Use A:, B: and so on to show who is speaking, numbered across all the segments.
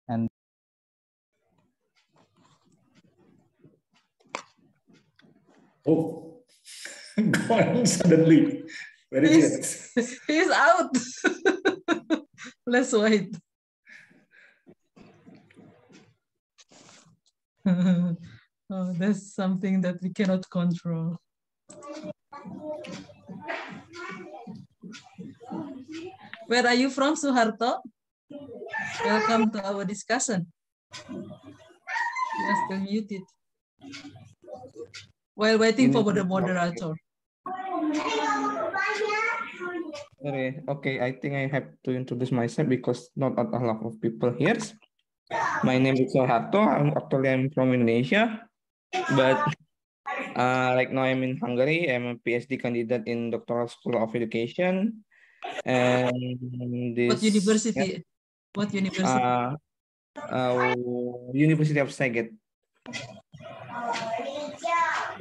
A: And
B: oh, gone suddenly. Very good.
C: He's out. Let's wait. Oh, that's something that we cannot control. Where are you from, Suharto? Welcome to our discussion. You're still muted. While waiting for the moderator.
D: Sorry. Okay, I think I have to introduce myself because not a lot of people here. My name is Soeharto. I'm from Indonesia, but right now I'm in Hungary. I'm a PhD candidate in Doctoral School of Education. And this,
C: what university? What university?
D: University of Szeged.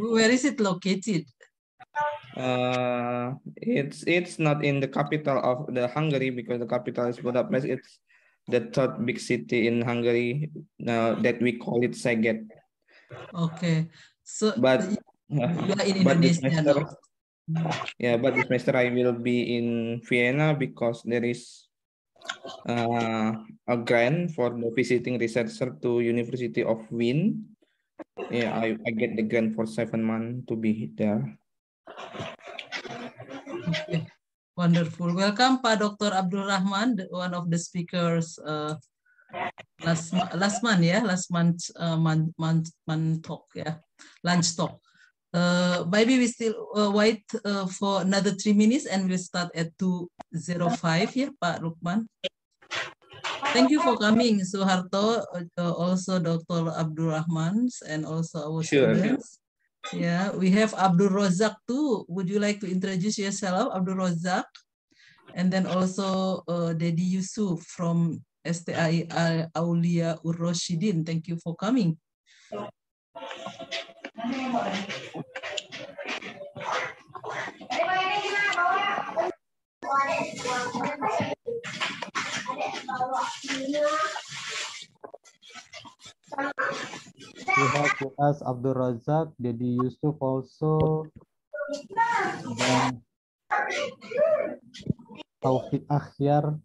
C: Where is it located?
D: It's not in the capital of the Hungary because the capital is Budapest. It's the third big city in Hungary that we call it Szeged.
C: Okay, so
D: but
C: you are in Indonesia now.
D: Yeah, but this semester I will be in Vienna because there is a grant for the visiting researcher to University of Wien. Yeah, I get the grant for 7 months to be there.
C: Okay, wonderful. Welcome, Pak Dr. Abdul Rahman, one of the speakers last month, yeah, last month talk, yeah, lunch talk. Maybe we still wait for another 3 minutes and we'll start at 2:05, yeah, Pak Lukman. Thank you for coming, Suharto, also Dr. Abdul Rahman, and also our students. Yeah, we have Abdul Razak too. Would you like to introduce yourself, Abdul Razak? And then also Dedi Yusuf from STI Aulia Ur-Roshidin. Thank you for coming.
A: we have with us Abdul Razak, Dedi Yusuf also, dan Taufik Akhyar.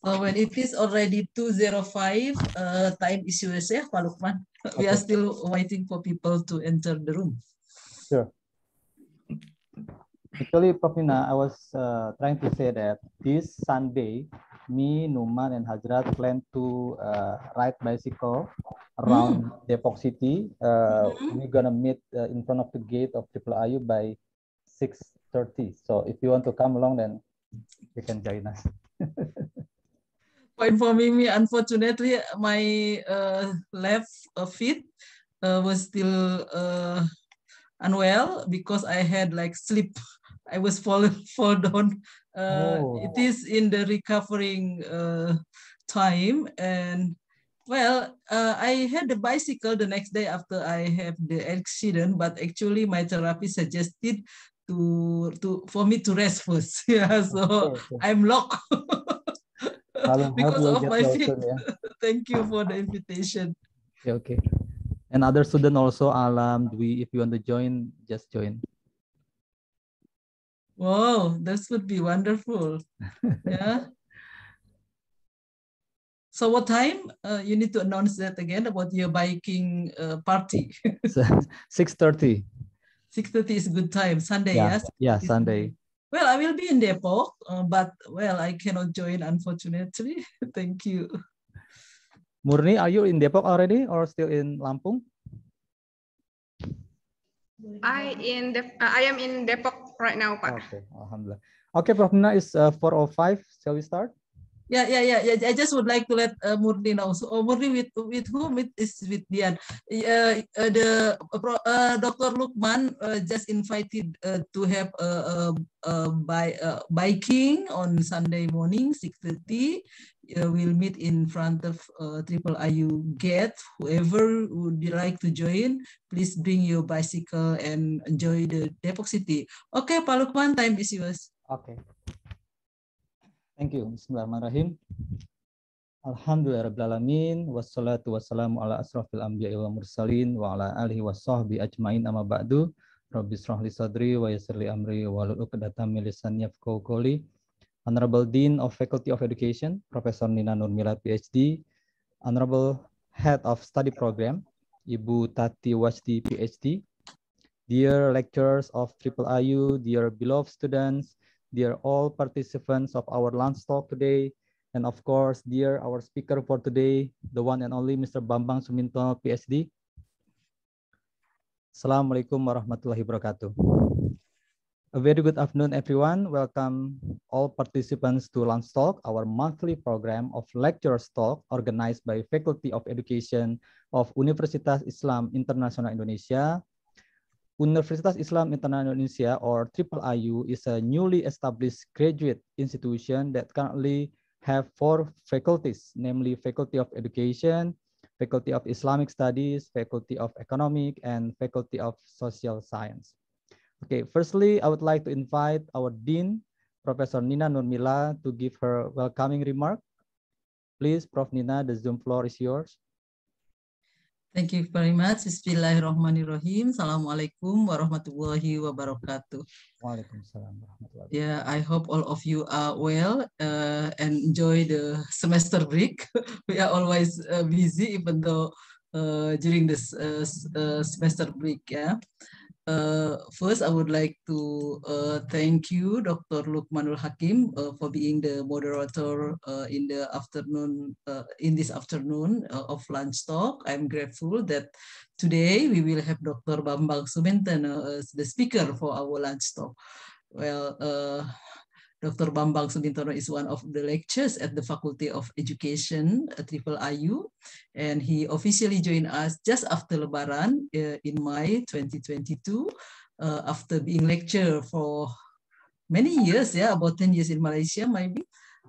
C: So when it is already 2:05, time is yours, ya, Pak Lukman. We are still waiting for people to enter the room.
A: Sure. Actually, Prof. Nina, I was trying to say that this Sunday, me, Numan, and Hajrat plan to ride bicycle around Depok City. We're gonna meet in front of the gate of Triple Ayu by 6:30. So if you want to come along, then you can join us.
C: For informing me, unfortunately, my left feet was still unwell because I had like sleep. I was fall down. It is in the recovering time, and well, I had the bicycle the next day after I have the accident, but actually my therapy suggested for me to rest first. Yeah, so I'm locked. Because of my feet.
A: Yeah.
C: Thank you for the invitation.
A: Okay. And other student also, Alam, Dwi, if you want to join, just join.
C: Wow, this would be wonderful. Yeah. So what time? You need to announce that again about your biking party.
A: 6:30.
C: 6:30 is a good time. Sunday,
A: yeah,
C: yes?
A: Yeah, Sunday.
C: Well, I will be in Depok, but well, I cannot join, unfortunately. Thank you.
A: Murni, are you in Depok already or still in Lampung?
E: I am in Depok right now, Pak.
A: Okay, alhamdulillah. Okay, Prof. Nina, is 4:05. Shall we start?
C: Yeah. I just would like to let Murni know. So, Murni, with whom it is with Dian? Dr. Lukman just invited to have biking on Sunday morning, 6:30. We'll meet in front of Triple Ayu gate. Whoever would like to join, please bring your bicycle and enjoy the Depok City. Okay, Pak Lukman, time is yours.
A: Okay. Thank you. Bismillahirrahmanirrahim. Alhamdulillahirrahmanirrahim. Wassalatu wassalamu ala asrafil anbiya'i wal mursalin wa ala alihi wa sahbihi ajma'in amma ba'du. Rabbi shrah li sadri wa yassir li amri wa hlul 'uqdatam min lisani yafqahu qawli. Honorable Dean of Faculty of Education, Professor Nina Nurmila, PhD. Honorable Head of Study Program, Ibu Tati Wajdi, PhD. Dear lecturers of IIIU, dear beloved students, dear all participants of our lunch talk today, and of course, dear our speaker for today, the one and only Mr. Bambang Sumintono, PhD. Assalamualaikum warahmatullahi wabarakatuh. A very good afternoon, everyone. Welcome all participants to Lunch Talk, our monthly program of lectures talk organized by Faculty of Education of Universitas Islam Internasional Indonesia. Universitas Islam Internasional Indonesia, or IIIU, is a newly established graduate institution that currently have 4 faculties, namely Faculty of Education, Faculty of Islamic Studies, Faculty of Economic, and Faculty of Social Science. Okay, firstly, I would like to invite our Dean, Professor Nina Nurmila, to give her welcoming remark. Please, Prof. Nina, the Zoom floor is yours.
C: Thank you very much. Bismillahirrahmanirrahim. Assalamualaikum warahmatullahi wabarakatuh.
A: Waalaikumsalam warahmatullahi wabarakatuh.
C: Yeah, I hope all of you are well and enjoy the semester break. We are always busy, even though during this semester break. Yeah. First, I would like to thank you, Dr. Luqmanul Hakim, for being the moderator in the afternoon, in this afternoon of lunch talk. I'm grateful that today we will have Dr. Bambang Sumintono as the speaker for our lunch talk. Well, Dr. Bambang Sumintono is one of the lecturers at the Faculty of Education at IIIU, and he officially joined us just after Lebaran in May 2022, after being lecturer for many years, yeah, about 10 years in Malaysia, maybe.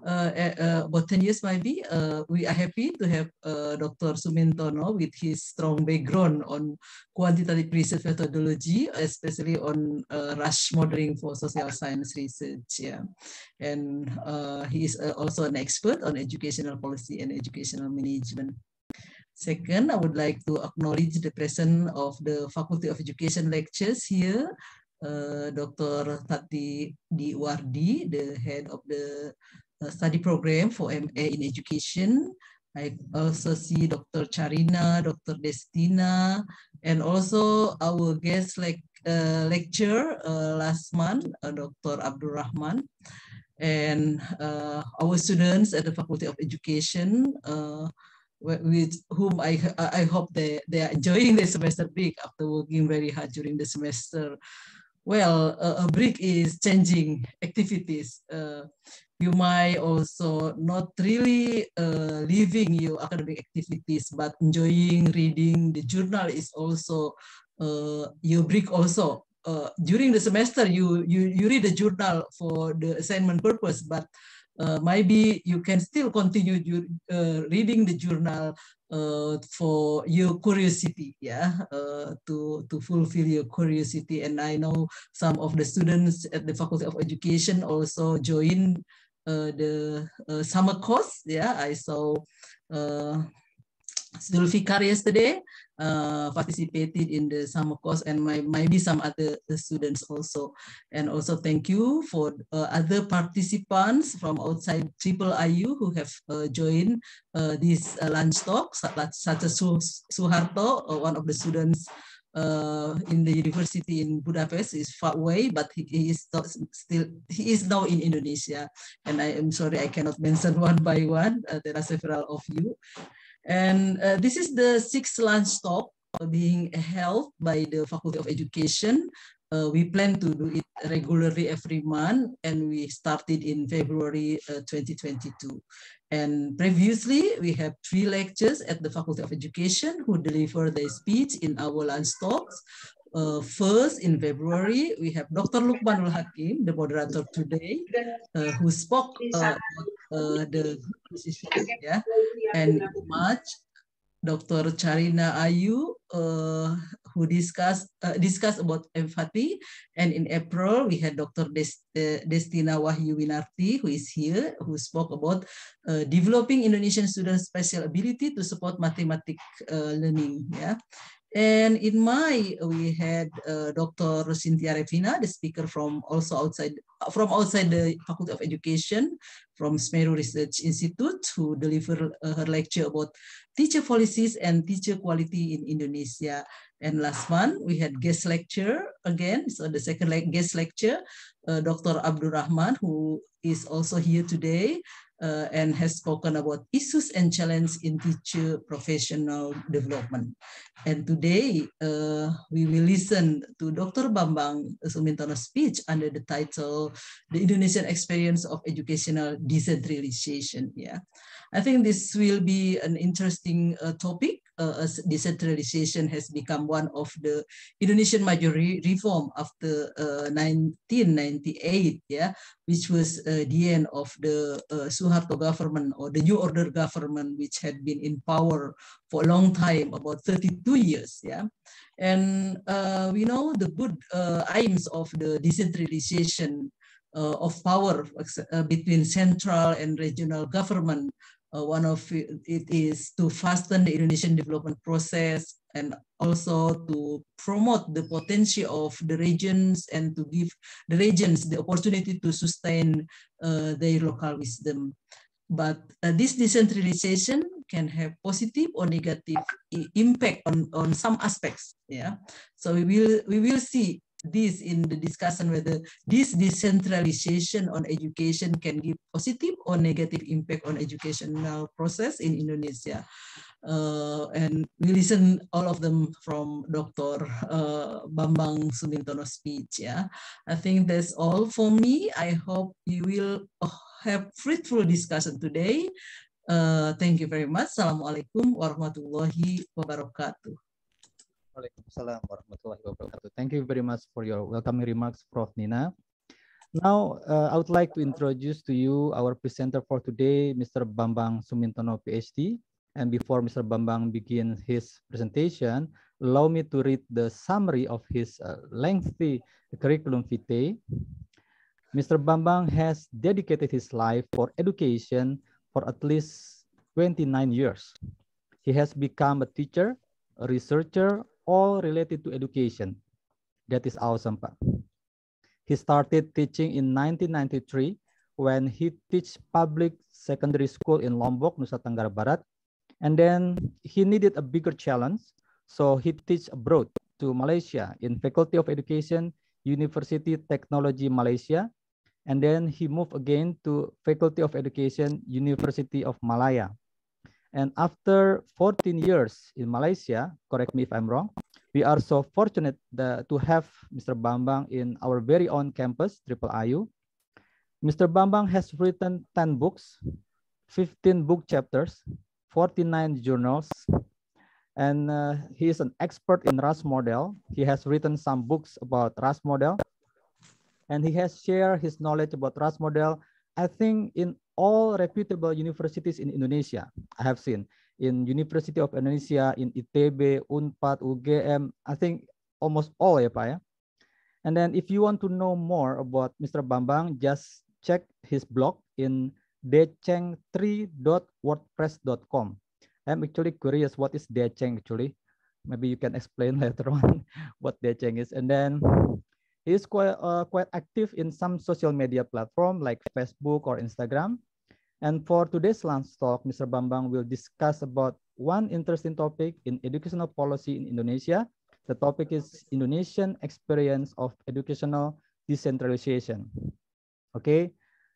C: About 10 years, maybe. We are happy to have Dr. Sumintono with his strong background on quantitative research methodology, especially on rush modeling for social science research. Yeah, and he is also an expert on educational policy and educational management. Second, I would like to acknowledge the presence of the Faculty of Education lecturers here. Dr. Tati Wardi, the head of the study program for MA in Education. I also see Dr. Charina, Dr. Destina, and also our guest lecturer last month, Dr. Abdul Rahman, and our students at the Faculty of Education, with whom I hope they are enjoying the semester break after working very hard during the semester. Well, a break is changing activities. You might also not really leaving your academic activities, but enjoying reading the journal is also your break also. During the semester, you read the journal for the assignment purpose, but maybe you can still continue reading the journal for your curiosity, yeah, to fulfill your curiosity. And I know some of the students at the Faculty of Education also join the summer course. Yeah, I saw Zulfikar yesterday participated in the summer course, and maybe some other students also. And also thank you for other participants from outside IIIU who have joined this lunch talk, such as Suharto, one of the students in the university in Budapest, is far away, but he is now in Indonesia. And I am sorry I cannot mention one by one. There are several of you. And this is the 6th lunch talk being held by the Faculty of Education. We plan to do it regularly every month, and we started in February 2022. And previously, we have 3 lectures at the Faculty of Education who delivered their speech in our lunch talks. First, in February, we have Dr. Luqmanul Hakim, the moderator today, who spoke about the decision. Yeah? And in March, Dr. Charina Ayu, who discussed about empathy. And in April, we had Dr. Destina Wahyu Winarti, who is here, who spoke about developing Indonesian students' special ability to support mathematics learning. Yeah. And in May, we had Dr. Cynthia Revina, the speaker from outside the Faculty of Education, from Semeru Research Institute, who delivered her lecture about teacher policies and teacher quality in Indonesia. And last month, we had guest lecture again. So the second guest lecture, Dr. Abdul Rahman, who is also here today, and has spoken about issues and challenges in teacher professional development. And today, we will listen to Dr. Bambang Sumintono's speech under the title, The Indonesian Experience of Educational Decentralization. Yeah, I think this will be an interesting topic, as decentralization has become one of the Indonesian major reform after 1998, yeah, which was the end of the Suharto government, or the New Order government, which had been in power for a long time, about 32 years. Yeah, and we know the good aims of the decentralization of power between central and regional government. One of it is to fasten the Indonesian development process, and also to promote the potential of the regions and to give the regions the opportunity to sustain their local wisdom. But this decentralization can have positive or negative impact on some aspects. Yeah, so we will see this in the discussion, whether this decentralization on education can give positive or negative impact on educational process in Indonesia. And we listen all of them from Dr. Bambang Sumintono's speech. Yeah, I think that's all for me. I hope you will have fruitful discussion today. Thank you very much. Assalamualaikum warahmatullahi wabarakatuh.
A: Waalaikumsalam warahmatullahi wabarakatuh. Thank you very much for your welcoming remarks, Prof. Nina. Now, I would like to introduce to you our presenter for today, Mr. Bambang Sumintono, PhD. And before Mr. Bambang begins his presentation, allow me to read the summary of his lengthy curriculum vitae. Mr. Bambang has dedicated his life for education for at least 29 years. He has become a teacher, a researcher, all related to education. That is awesome, Pak. He started teaching in 1993 when he teach public secondary school in Lombok, Nusa Tenggara Barat. And then he needed a bigger challenge, so he teach abroad to Malaysia in Faculty of Education, University Technology Malaysia. And then he moved again to Faculty of Education, University of Malaya. And after 14 years in Malaysia, correct me if I'm wrong, we are so fortunate to have Mr. Bambang in our very own campus, IIIU. Mr. Bambang has written 10 books, 15 book chapters, 49 journals, and he is an expert in RAS model. He has written some books about RAS model, and he has shared his knowledge about RAS model, I think, in all reputable universities in Indonesia. I have seen in University of Indonesia, in ITB, UNPAD, UGM, I think almost all, ya Pak, ya. And then if you want to know more about Mr. Bambang, just check his blog in deceng3.wordpress.com. I'm actually curious what is Deceng actually. Maybe you can explain later on what Deceng is. And then he is quite active in some social media platform like Facebook or Instagram. And for today's lunch talk, Mr. Bambang will discuss about one interesting topic in educational policy in Indonesia. The topic is Indonesian experience of educational decentralization. Okay,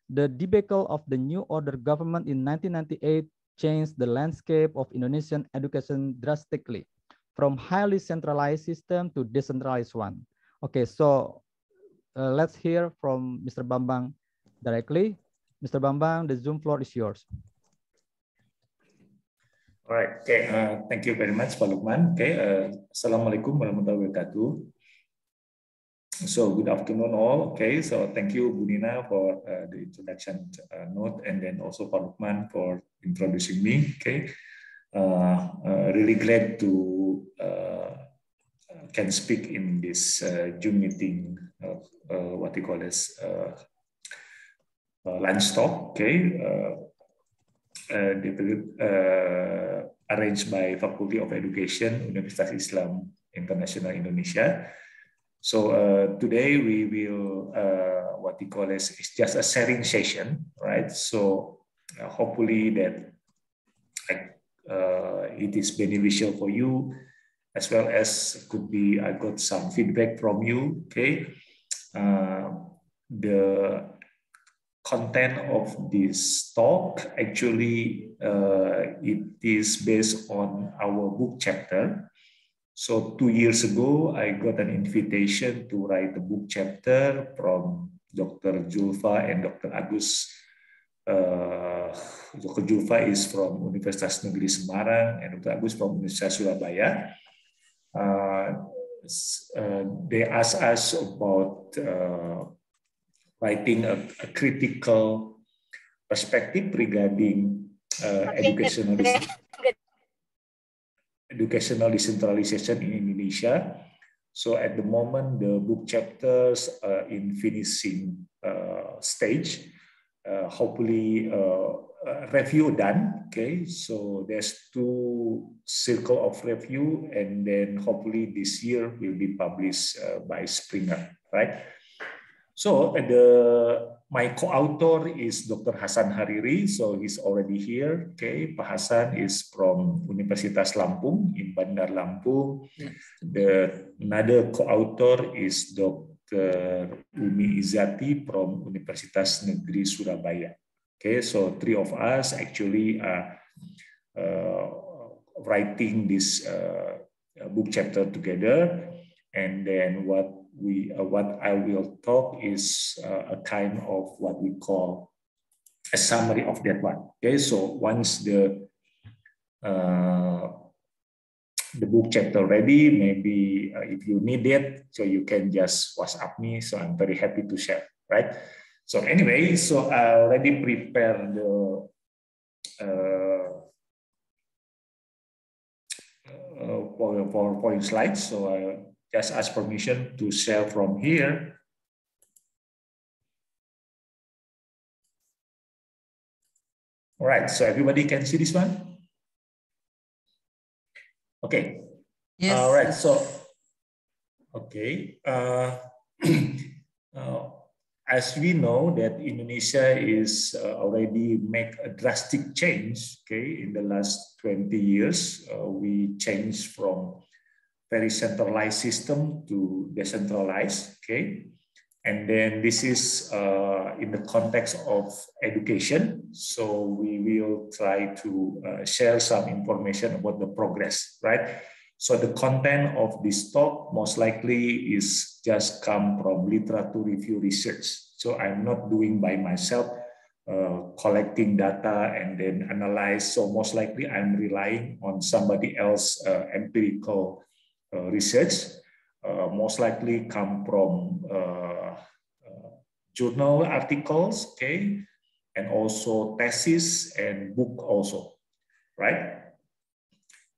A: the debacle of the New Order government in 1998 changed the landscape of Indonesian education drastically, from highly centralized system to decentralized one. Okay, so let's hear from Mr. Bambang directly. Mr. Bambang, the Zoom floor is yours.
B: All right. Okay. Thank you very much, Pak Lukman. Okay. Assalamualaikum warahmatullahi wabarakatuh. So good afternoon all. Okay. So thank you, Bu Nina, for the introduction note, and then also Pak Lukman for introducing me. Okay. really glad to can speak in this Zoom meeting. What you call this lunch talk. Okay, arranged by Faculty of Education, Universitas Islam International Indonesia. So today we will what we call is just a sharing session, right? So hopefully that it is beneficial for you, as well as could be I got some feedback from you. Okay, the content of this talk actually it is based on our book chapter. So 2 years ago, I got an invitation to write a book chapter from Dr. Julfa and Dr. Agus. Dr. Julfa is from Universitas Negeri Semarang and Dr. Agus from Universitas Surabaya. They asked us about writing a critical perspective regarding educational decentralization in Indonesia. So at the moment, the book chapters are in finishing stage. Hopefully, review done. Okay, so there's 2 circle of review, and then hopefully this year will be published by Springer, right? So my co-author is Dr. Hasan Hariri, so he's already here. Okay, Pak Hasan is from Universitas Lampung in Bandar Lampung. Another co-author is Dr. Umi Izati from Universitas Negeri Surabaya. Okay, so 3 of us actually are writing this book chapter together, and then what I will talk is a kind of what we call a summary of that one. Okay, so once the book chapter ready, maybe if you need it, so you can just WhatsApp me. So I'm very happy to share, right? So anyway, so I already prepared the PowerPoint slides. So I just ask permission to share from here. All right, so everybody can see this one? Okay.
C: Yes.
B: All right, so, okay. As we know that Indonesia is already make a drastic change, okay, in the last 20 years. We changed from very centralized system to decentralized, okay? And then this is in the context of education. So we will try to share some information about the progress, right? So the content of this talk most likely is just come from literature review research. So I'm not doing by myself, collecting data and then analyze. So most likely I'm relying on somebody else empirical research, most likely come from journal articles, okay, and also thesis and book also, right?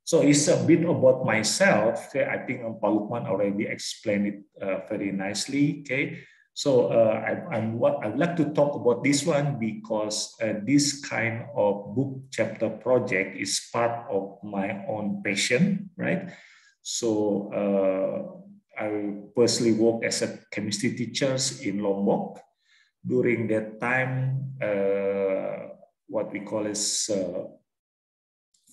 B: So it's a bit about myself. Okay, I think Pak Lukman already explained it very nicely. Okay, so I would like to talk about this one because this kind of book chapter project is part of my own passion, right? So I personally work as a chemistry teacher in Lombok. During that time, what we call is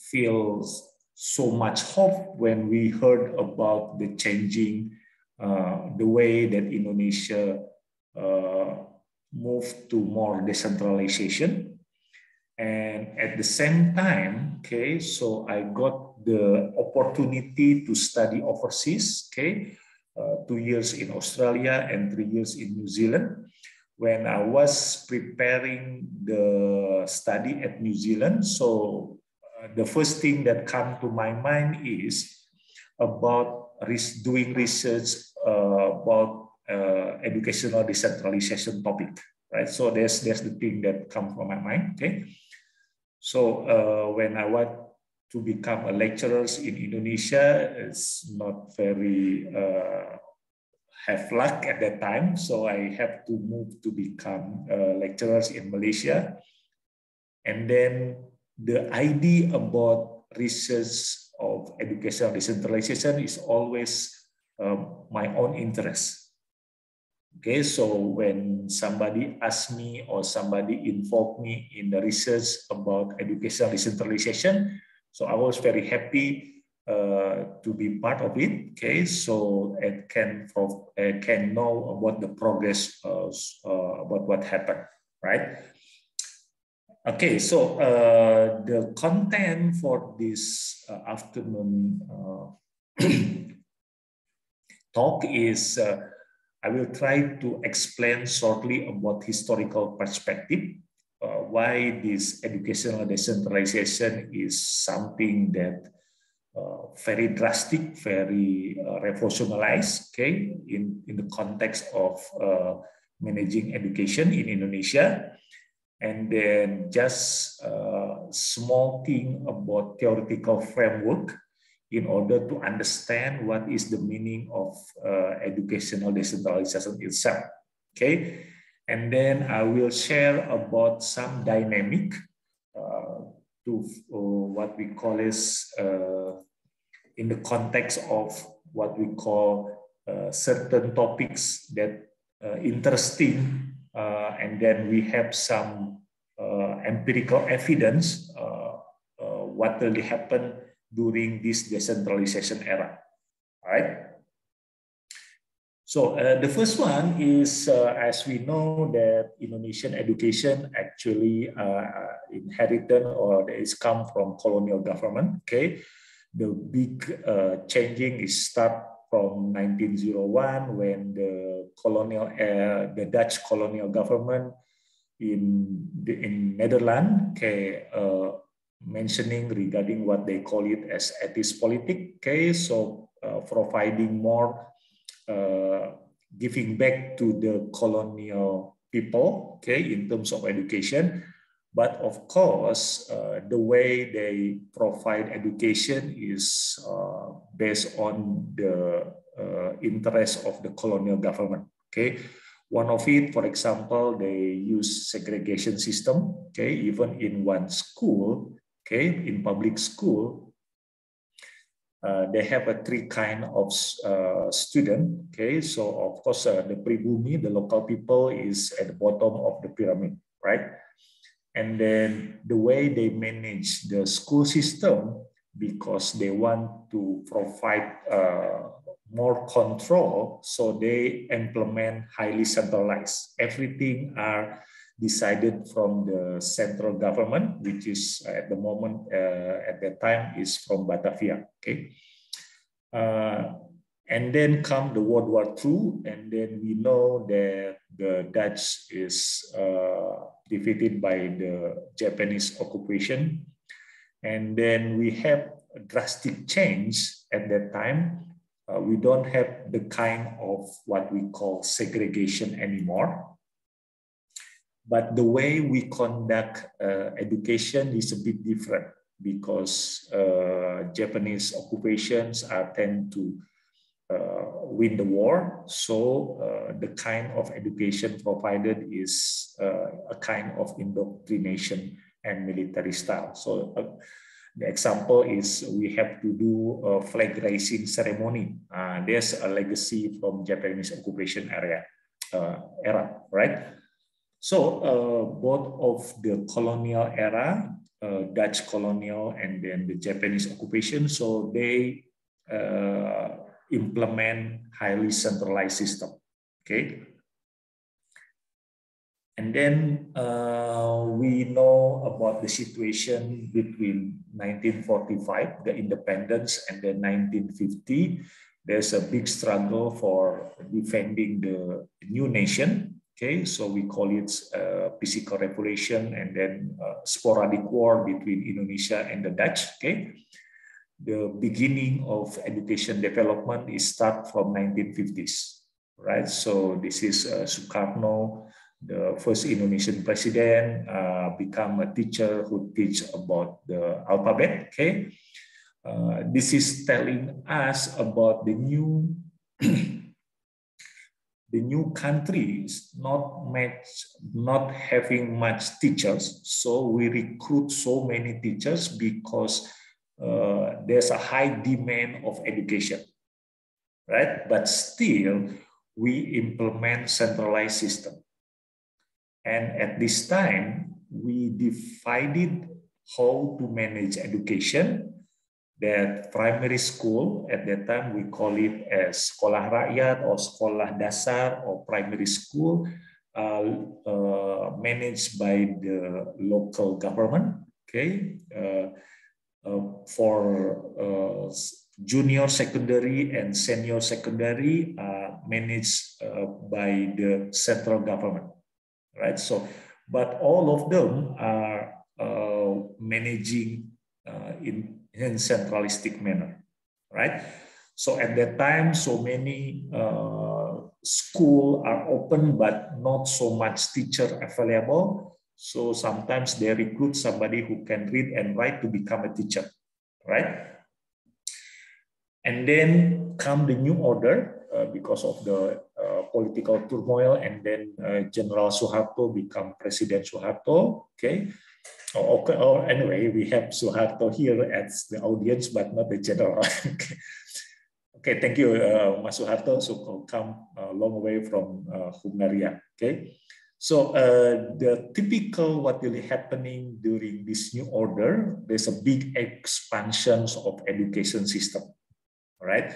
B: feels so much hope when we heard about the changing, the way that Indonesia moved to more decentralization. And at the same time, okay, so I got the opportunity to study overseas, okay, 2 years in Australia and 3 years in New Zealand. When I was preparing the study at New Zealand, so the first thing that come to my mind is about doing research about educational decentralization topic, right? So there's the thing that come from my mind, okay? So when I to become a lecturer in Indonesia is not very have luck at that time. So I have to move to become lecturers in Malaysia. And then the idea about research of educational decentralization is always my own interest. Okay, so when somebody asks me or somebody involved me in the research about educational decentralization, so I was very happy to be part of it. Okay, so I can know about the progress about what happened, right? Okay, so the content for this afternoon talk is I will try to explain shortly about historical perspective, why this educational decentralization is something that very drastic, very revolutionized, okay, in the context of managing education in Indonesia. And then just a small thing about theoretical framework in order to understand what is the meaning of educational decentralization itself. Okay, and then I will share about some dynamic to what we call is in the context of what we call certain topics that interesting, and then we have some empirical evidence what really happened during this decentralization era. All right. So the first one is, as we know, that Indonesian education actually inherited or is come from colonial government. Okay, the big changing is start from 1901 when the Dutch colonial government in Netherlands, okay, mentioning regarding what they call it as ethisch-politik, okay, so providing more, giving back to the colonial people, okay, in terms of education. But of course, the way they provide education is based on the interest of the colonial government, okay. One of it, for example, they use segregation system, okay, even in one school, okay, in public school, they have a three kind of student, okay, so of course the pribumi, the local people, is at the bottom of the pyramid, right? And then the way they manage the school system, because they want to provide more control, so they implement highly centralized. Everything are decided from the central government, which is at the moment, at that time, is from Batavia. Okay, and then come the World War II, and then we know that the Dutch is defeated by the Japanese occupation, and then we have a drastic change at that time. We don't have the kind of what we call segregation anymore. But the way we conduct education is a bit different, because Japanese occupations tend to win the war. So the kind of education provided is a kind of indoctrination and military style. So the example is we have to do a flag raising ceremony. There's a legacy from Japanese occupation era, right? So both of the colonial era, Dutch colonial and then the Japanese occupation, so they implement highly centralized system, okay? And then we know about the situation between 1945, the independence, and then 1950. There's a big struggle for defending the new nation. Okay, so we call it physical revolution, and then sporadic war between Indonesia and the Dutch. Okay, the beginning of education development is start from 1950s, right? So this is Sukarno the first Indonesian president, become a teacher who teach about the alphabet. Okay, this is telling us about the new the new country is not having much teachers, so we recruit so many teachers because there's a high demand of education, right? But still, we implement centralized system. And at this time, we divided how to manage education. That primary school, at that time, we call it as sekolah rakyat or sekolah dasar or primary school, managed by the local government. Okay, for junior secondary and senior secondary, managed by the central government. Right, so, but all of them are managing in centralistic manner, right? So at that time, so many schools are open, but not so much teacher available. So sometimes they recruit somebody who can read and write to become a teacher, right? And then come the new order because of the political turmoil, and then General Suharto become President Suharto. Okay. Okay. Oh, anyway, we have Suharto here as the audience, but not the general. Okay. Okay. Thank you, Mas Suharto. So come a long way from Hungaria. Okay. So the typical what really happening during this new order, there's a big expansions of education system. Right.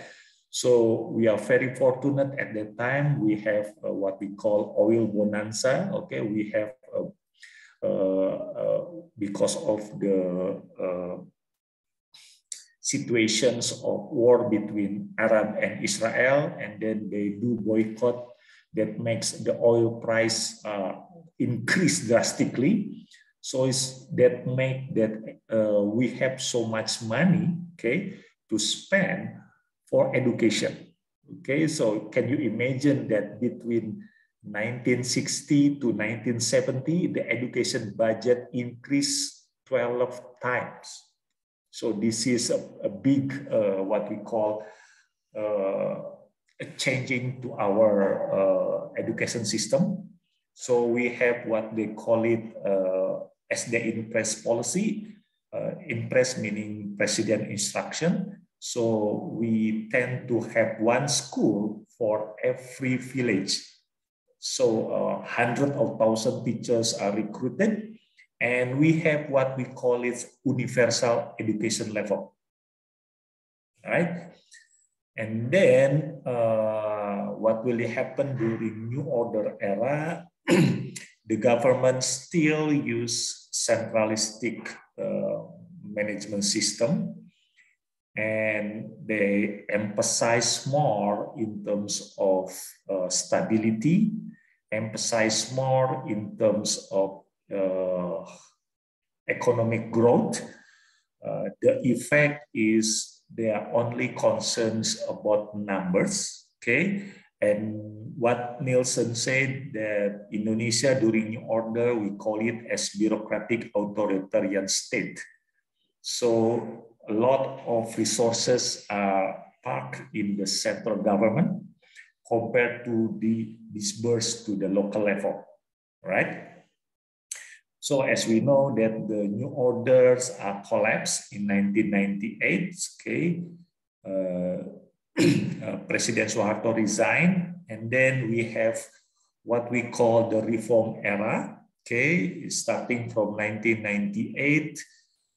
B: So we are very fortunate at that time. We have what we call oil bonanza. Okay, we have because of the situations of war between Arab and Israel, and then they do boycott that makes the oil price increase drastically. So it's that make that we have so much money, okay, to spend for education. Okay, so can you imagine that between 1960 to 1970, the education budget increased 12 times. So this is a big, what we call, changing to our education system. So we have what they call it as the Impres policy. Impres meaning president instruction. So we tend to have one school for every village. So hundreds of thousands teachers are recruited, and we have what we call it universal education level. All right? And then what will happen during New Order era, the government still use centralistic management system, and they emphasize more in terms of stability, emphasize more in terms of economic growth. The effect is they are only concerns about numbers, okay? And what Nielsen said, that Indonesia during New Order, we call it as bureaucratic authoritarian state. So a lot of resources are parked in the central government compared to the disbursed to the local level, right? So as we know that the new orders are collapsed in 1998, okay, President Suharto resigned, and then we have what we call the reform era, okay, starting from 1998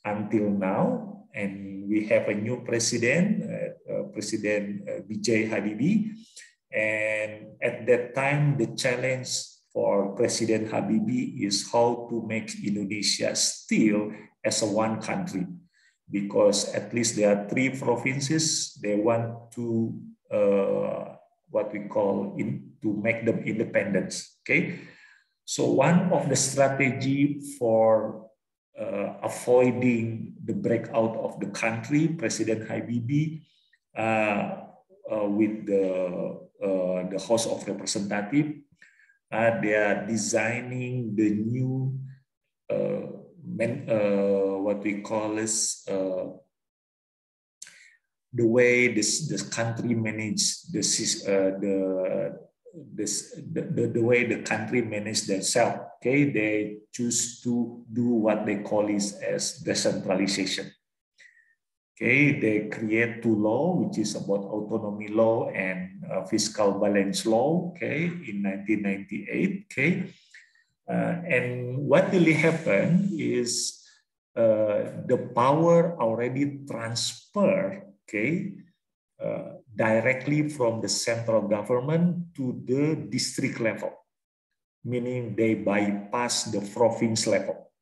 B: until now. And we have a new president, President B.J. Habibie. And at that time, the challenge for President Habibie is how to make Indonesia still as a one country, because at least there are 3 provinces. They want to what we call to make them independent. Okay, so one of the strategy for avoiding the breakout of the country, President Habibie with the House of Representatives They are designing the new what we call is the way this country manage the way the country manage themselves. Okay, they choose to do what they call is as decentralization. Okay, they create two laws, which is about autonomy law and fiscal balance law. Okay, in 1998. Okay, and what really happened is the power already transferred. Okay, directly from the central government to the district level, meaning they bypass the province level.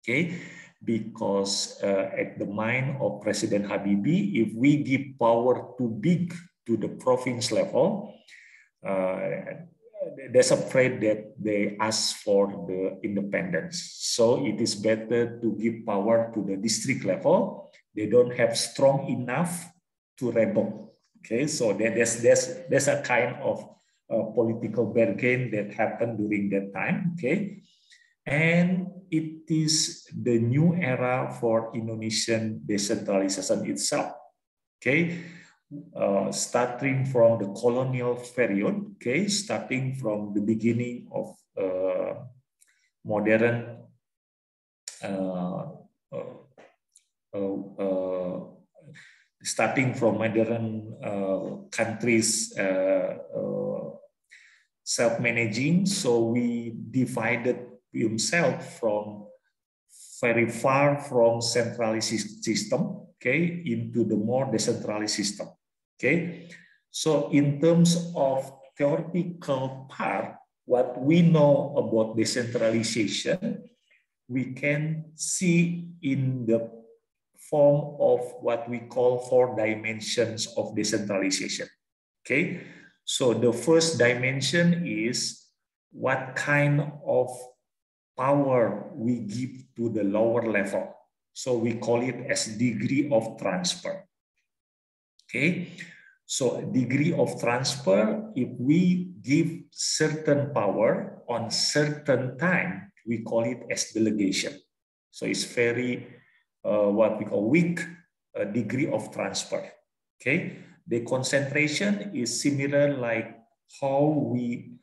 B: Okay. Because at the mind of President Habibie, if we give power too big to the province level, they're afraid that they ask for the independence. So it is better to give power to the district level. They don't have strong enough to rebel. Okay, so there's a kind of political bargain that happened during that time. Okay. And it is the new era for Indonesian decentralization itself. Okay, starting from the colonial period. Okay, starting from the beginning of modern starting from modern countries self-managing. So we divided himself from very far from centralized system, okay, into the more decentralized system. Okay, so in terms of theoretical part, what we know about decentralization, we can see in the form of what we call 4 dimensions of decentralization. Okay, so the first dimension is what kind of power we give to the lower level. So we call it as degree of transfer. Okay, so degree of transfer, if we give certain power on certain time, we call it as delegation. So it's very what we call weak degree of transfer. Okay, the concentration is similar like how we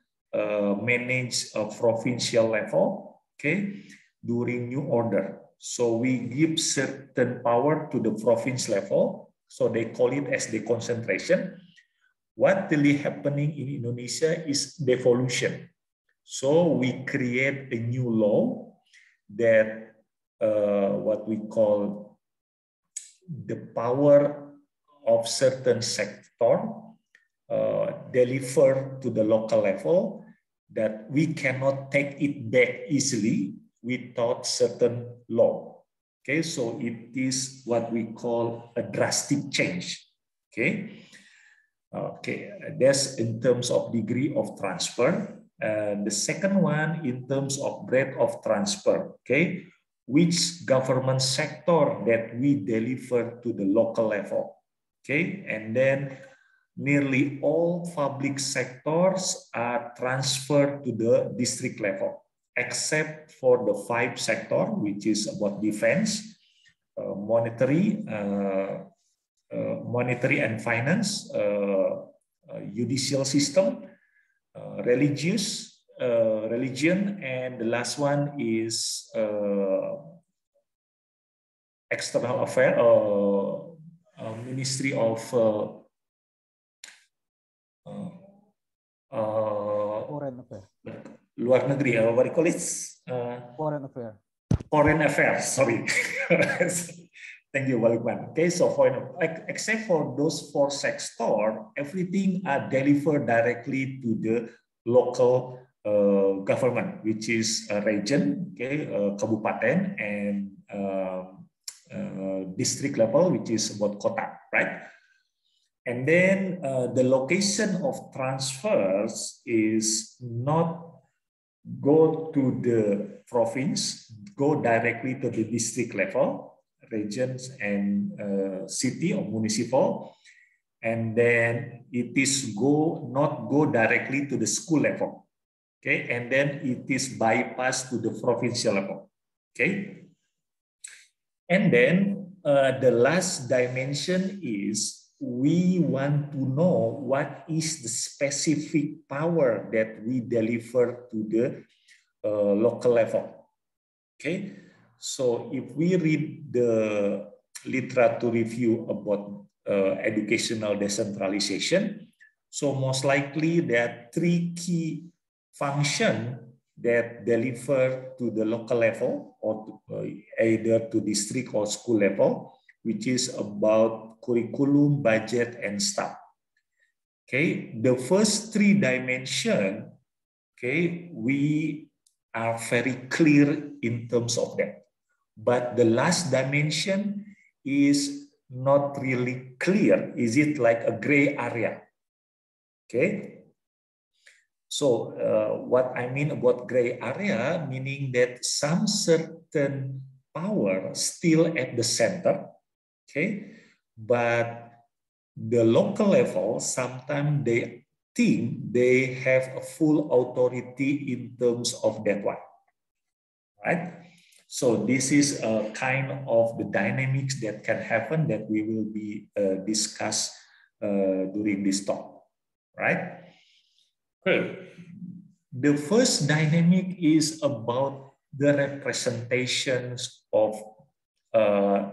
B: manage a provincial level. Okay, during New Order. So we give certain power to the province level. So they call it as the concentration. What really happening in Indonesia is devolution. So we create a new law that what we call the power of certain sector deliver to the local level, that we cannot take it back easily without certain law. Okay, so it is what we call a drastic change. Okay, okay, that's in terms of degree of transfer. The second one in terms of breadth of transfer. Okay, which government sector that we deliver to the local level. Okay, and then nearly all public sectors are transferred to the district level, except for the 5 sectors, which is about defense, monetary and finance, judicial system, religion, and the last one is external affairs, Ministry of
A: Foreign affairs.
B: Luar negeri, what do you call it?
A: Foreign affairs.
B: Foreign affairs, sorry. Thank you, Walukman. Okay, so except for those 4 sectors, everything are delivered directly to the local government, which is a region, okay, kabupaten, and district level, which is about kota, right? And then the location of transfers is not go to the province, go directly to the district level, regions and city or municipal, and then it is not go directly to the school level. okay, and then it is bypassed to the provincial level, okay. And then the last dimension is we want to know what is the specific power that we deliver to the local level, okay. So if we read the literature review about educational decentralization, so most likely there are 3 key functions that deliver to the local level or either to district or school level, which is about curriculum, budget, and staff. Okay, the first 3 dimensions, okay, we are very clear in terms of that. But the last dimension is not really clear. Is it like a gray area? Okay. So what I mean about gray area, meaning that some certain power still at the center, okay, but the local level, sometimes they think they have a full authority in terms of that one, right? So this is a kind of the dynamics that can happen that we will be discuss during this talk, right? Okay. The first dynamic is about the representations of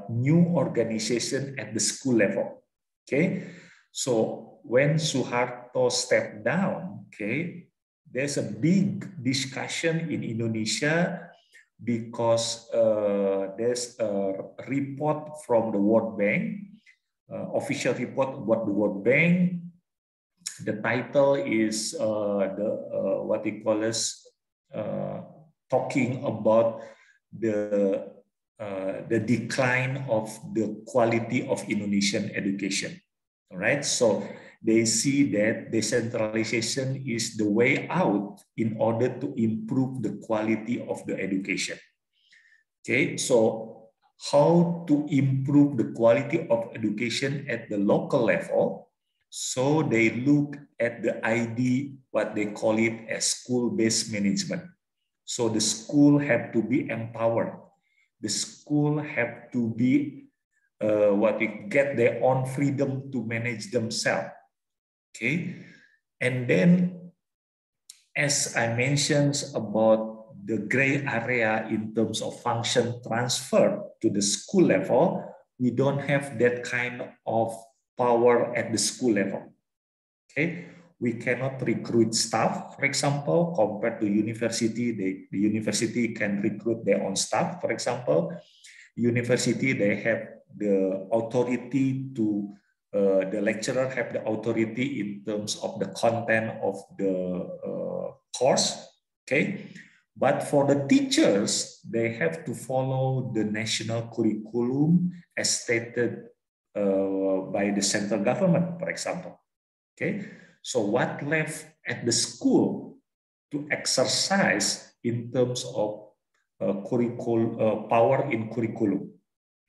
B: new organization at the school level. Okay, so when Suharto stepped down, okay, there's a big discussion in Indonesia because there's a report from the World Bank, official report about the World Bank. The title is what they call as talking about the decline of the quality of Indonesian education. All right, so they see that decentralization is the way out in order to improve the quality of the education. Okay, so how to improve the quality of education at the local level? So they look at the ID, what they call it as school-based management. So the school have to be empowered. The school have to be get their own freedom to manage themselves. Okay, and then as I mentioned about the gray area in terms of function transfer to the school level, we don't have that kind of power at the school level. Okay, we cannot recruit staff, for example, compared to university. The university can recruit their own staff, for example. University, they have the authority to, the lecturer have the authority in terms of the content of the course, okay? But for the teachers, they have to follow the national curriculum as stated by the central government, for example. Okay, so what left at the school to exercise in terms of power in curriculum,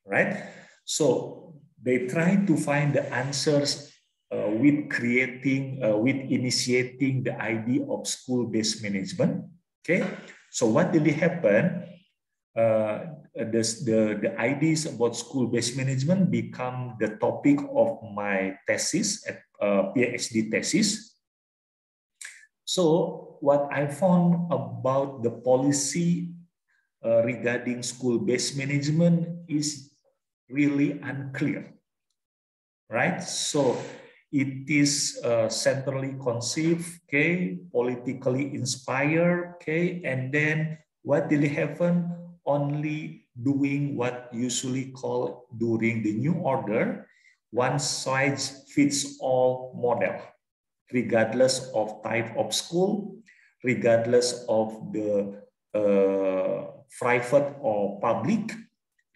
B: right? So they try to find the answers with initiating the idea of school-based management. Okay, so what really happened? The ideas about school-based management become the topic of my thesis, PhD thesis. So what I found about the policy regarding school-based management is really unclear, right? So it is centrally conceived, okay, politically inspired, okay, and then what really happened? Only doing what usually called during the New Order, one size fits all model, regardless of type of school, regardless of the private or public,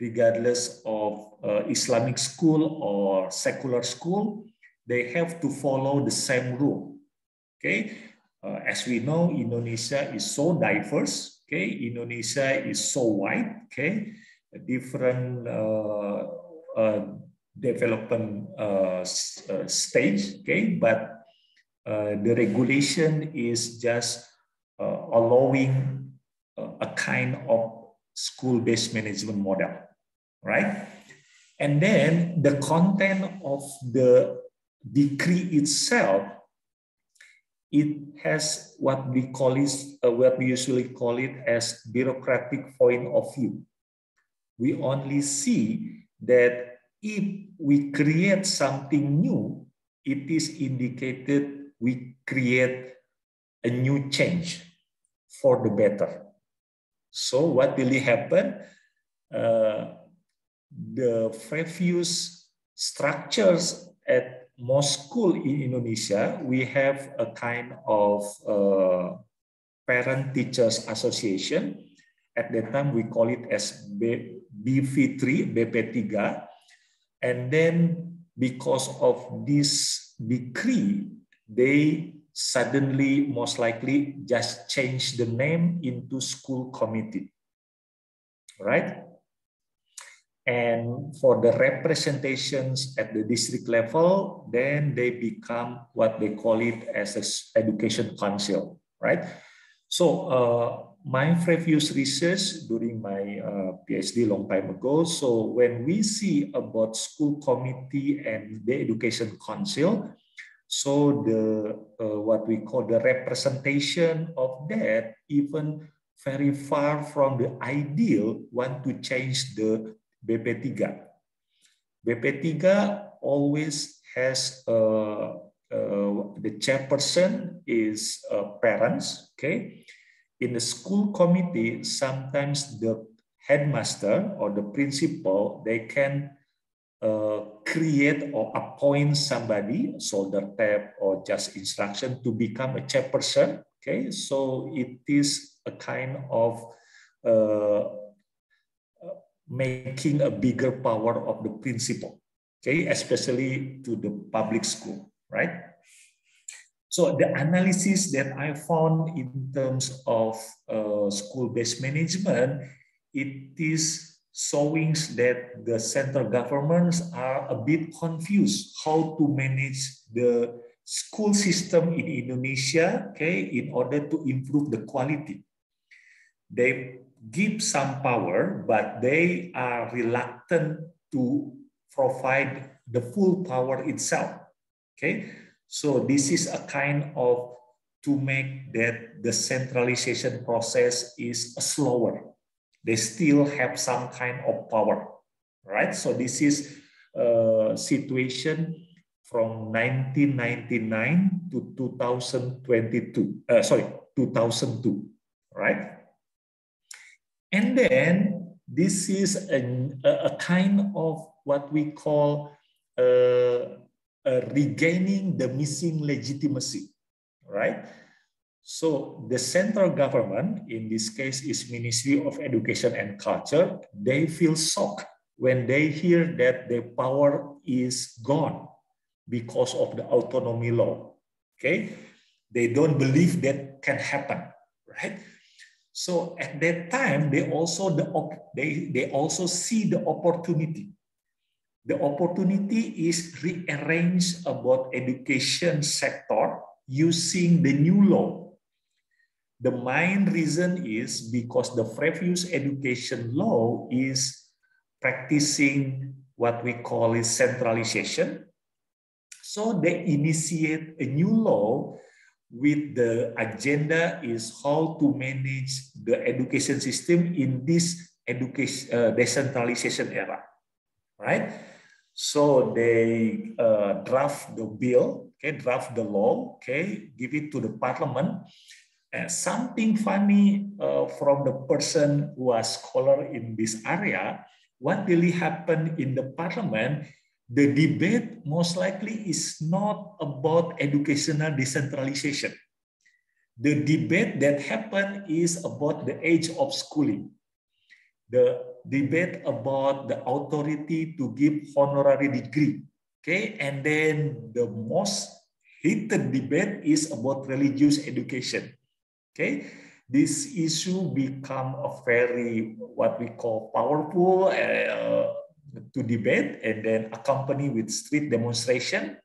B: regardless of Islamic school or secular school, they have to follow the same rule. Okay, as we know, Indonesia is so diverse. Okay, Indonesia is so wide. Okay, different development stage. Okay, but the regulation is just allowing a kind of school-based management model, right? And then the content of the decree itself, it has what we usually call it as bureaucratic point of view. We only see that if we create something new, it is indicated we create a new change for the better. So what really happened? The previous structures at most schools in Indonesia, we have a kind of parent-teachers association. At that time, we call it as BV3, BP3. And then because of this decree, they suddenly, most likely, just change the name into school committee, right? And for the representations at the district level, then they become what they call it as an education council, right? So my previous research during my PhD long time ago, so when we see about school committee and the education council, so the what we call the representation of that even very far from the ideal want to change the BP3. BP3 always has the chairperson is parents, okay? In the school committee, sometimes the headmaster or the principal, they can create or appoint somebody, solder tab or just instruction to become a chairperson, okay? So it is a kind of making a bigger power of the principal, okay, especially to the public school, right? So the analysis that I found in terms of school-based management, it is showing that the central governments are a bit confused how to manage the school system in Indonesia, okay, in order to improve the quality. They give some power, but they are reluctant to provide the full power itself. Okay, so this is a kind of to make that the centralization process is slower. They still have some kind of power, right? So this is a situation from 1999 to 2022. 2002, right? And then this is a kind of what we call regaining the missing legitimacy, right? So the central government, in this case is Ministry of Education and Culture, they feel shocked when they hear that their power is gone because of the autonomy law, okay? They don't believe that can happen, right? So at that time, they also see the opportunity. The opportunity is rearrange about education sector using the new law. The main reason is because the previous education law is practicing what we call is centralization. So they initiate a new law with the agenda is how to manage the education system in this education decentralization era, right? So they draft the bill, okay, draft the law, okay, give it to the parliament. Something funny from the person who was scholar in this area, what really happened in the parliament, the debate most likely is not about educational decentralization. The debate that happened is about the age of schooling. The debate about the authority to give honorary degree, okay? And then the most heated debate is about religious education, okay? This issue become a very, what we call powerful to debate and then accompany with street demonstration.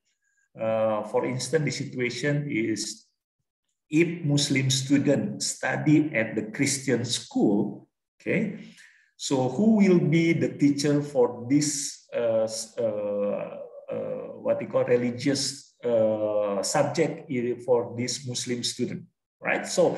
B: For instance, the situation is if Muslim students study at the Christian school, okay, so who will be the teacher for this what we call religious subject for this Muslim student, right? So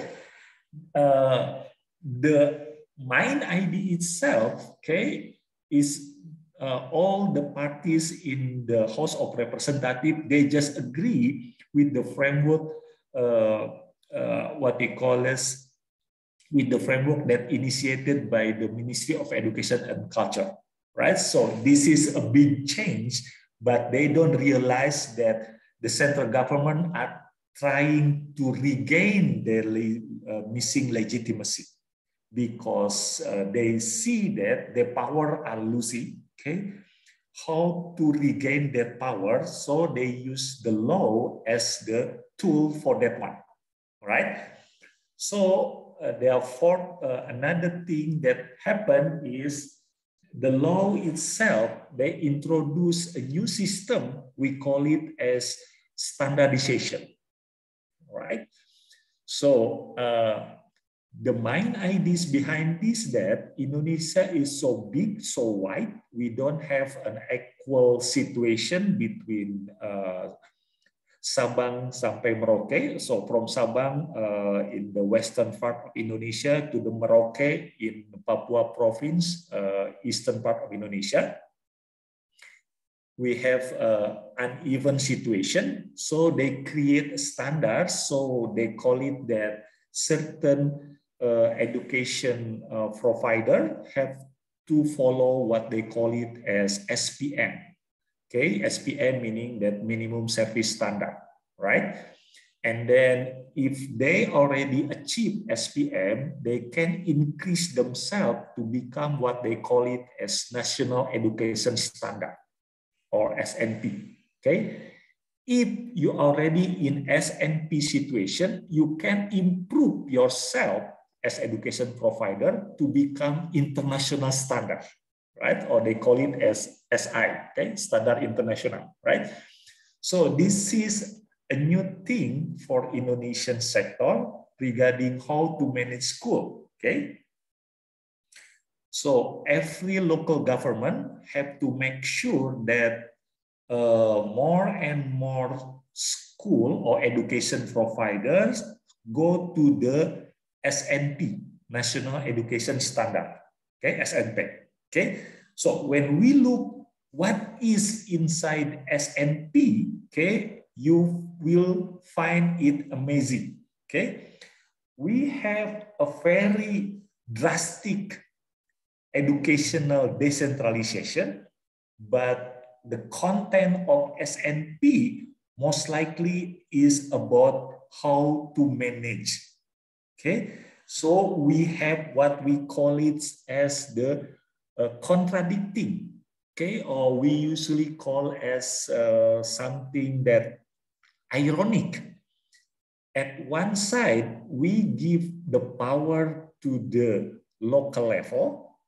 B: the Mind ID itself, okay, is all the parties in the House of Representatives, they just agree with the framework, what they call as, with the framework that initiated by the Ministry of Education and Culture, right? So this is a big change, but they don't realize that the central government are trying to regain their missing legitimacy, because they see that their power are losing, okay? How to regain their power? So they use the law as the tool for that one, right? So therefore, another thing that happened is the law itself, they introduce a new system, we call it as standardization, right? So the main ideas behind this, that Indonesia is so big, so wide, we don't have an equal situation between Sabang sampai Merauke. So from Sabang in the western part of Indonesia to the Merauke in Papua province, eastern part of Indonesia, we have an uneven situation. So they create standards. So they call it that certain education provider have to follow what they call it as SPM. Okay, SPM meaning that minimum service standard, right? And then if they already achieve SPM, they can increase themselves to become what they call it as National Education Standard, or SNP. Okay, if you already in SNP situation, you can improve yourself as education provider to become international standard, right? Or they call it as SI, okay, Standard International, right? So this is a new thing for Indonesian sector regarding how to manage school, okay? So every local government have to make sure that more and more school or education providers go to the SNP, National Education Standard, okay, SNP, okay. So when we look what is inside SNP, okay, you will find it amazing, okay. We have a very drastic educational decentralization, but the content of SNP most likely is about how to manage. Okay, so we have what we call it as the contradicting, okay, or we usually call as something that ironic. At one side, we give the power to the local level.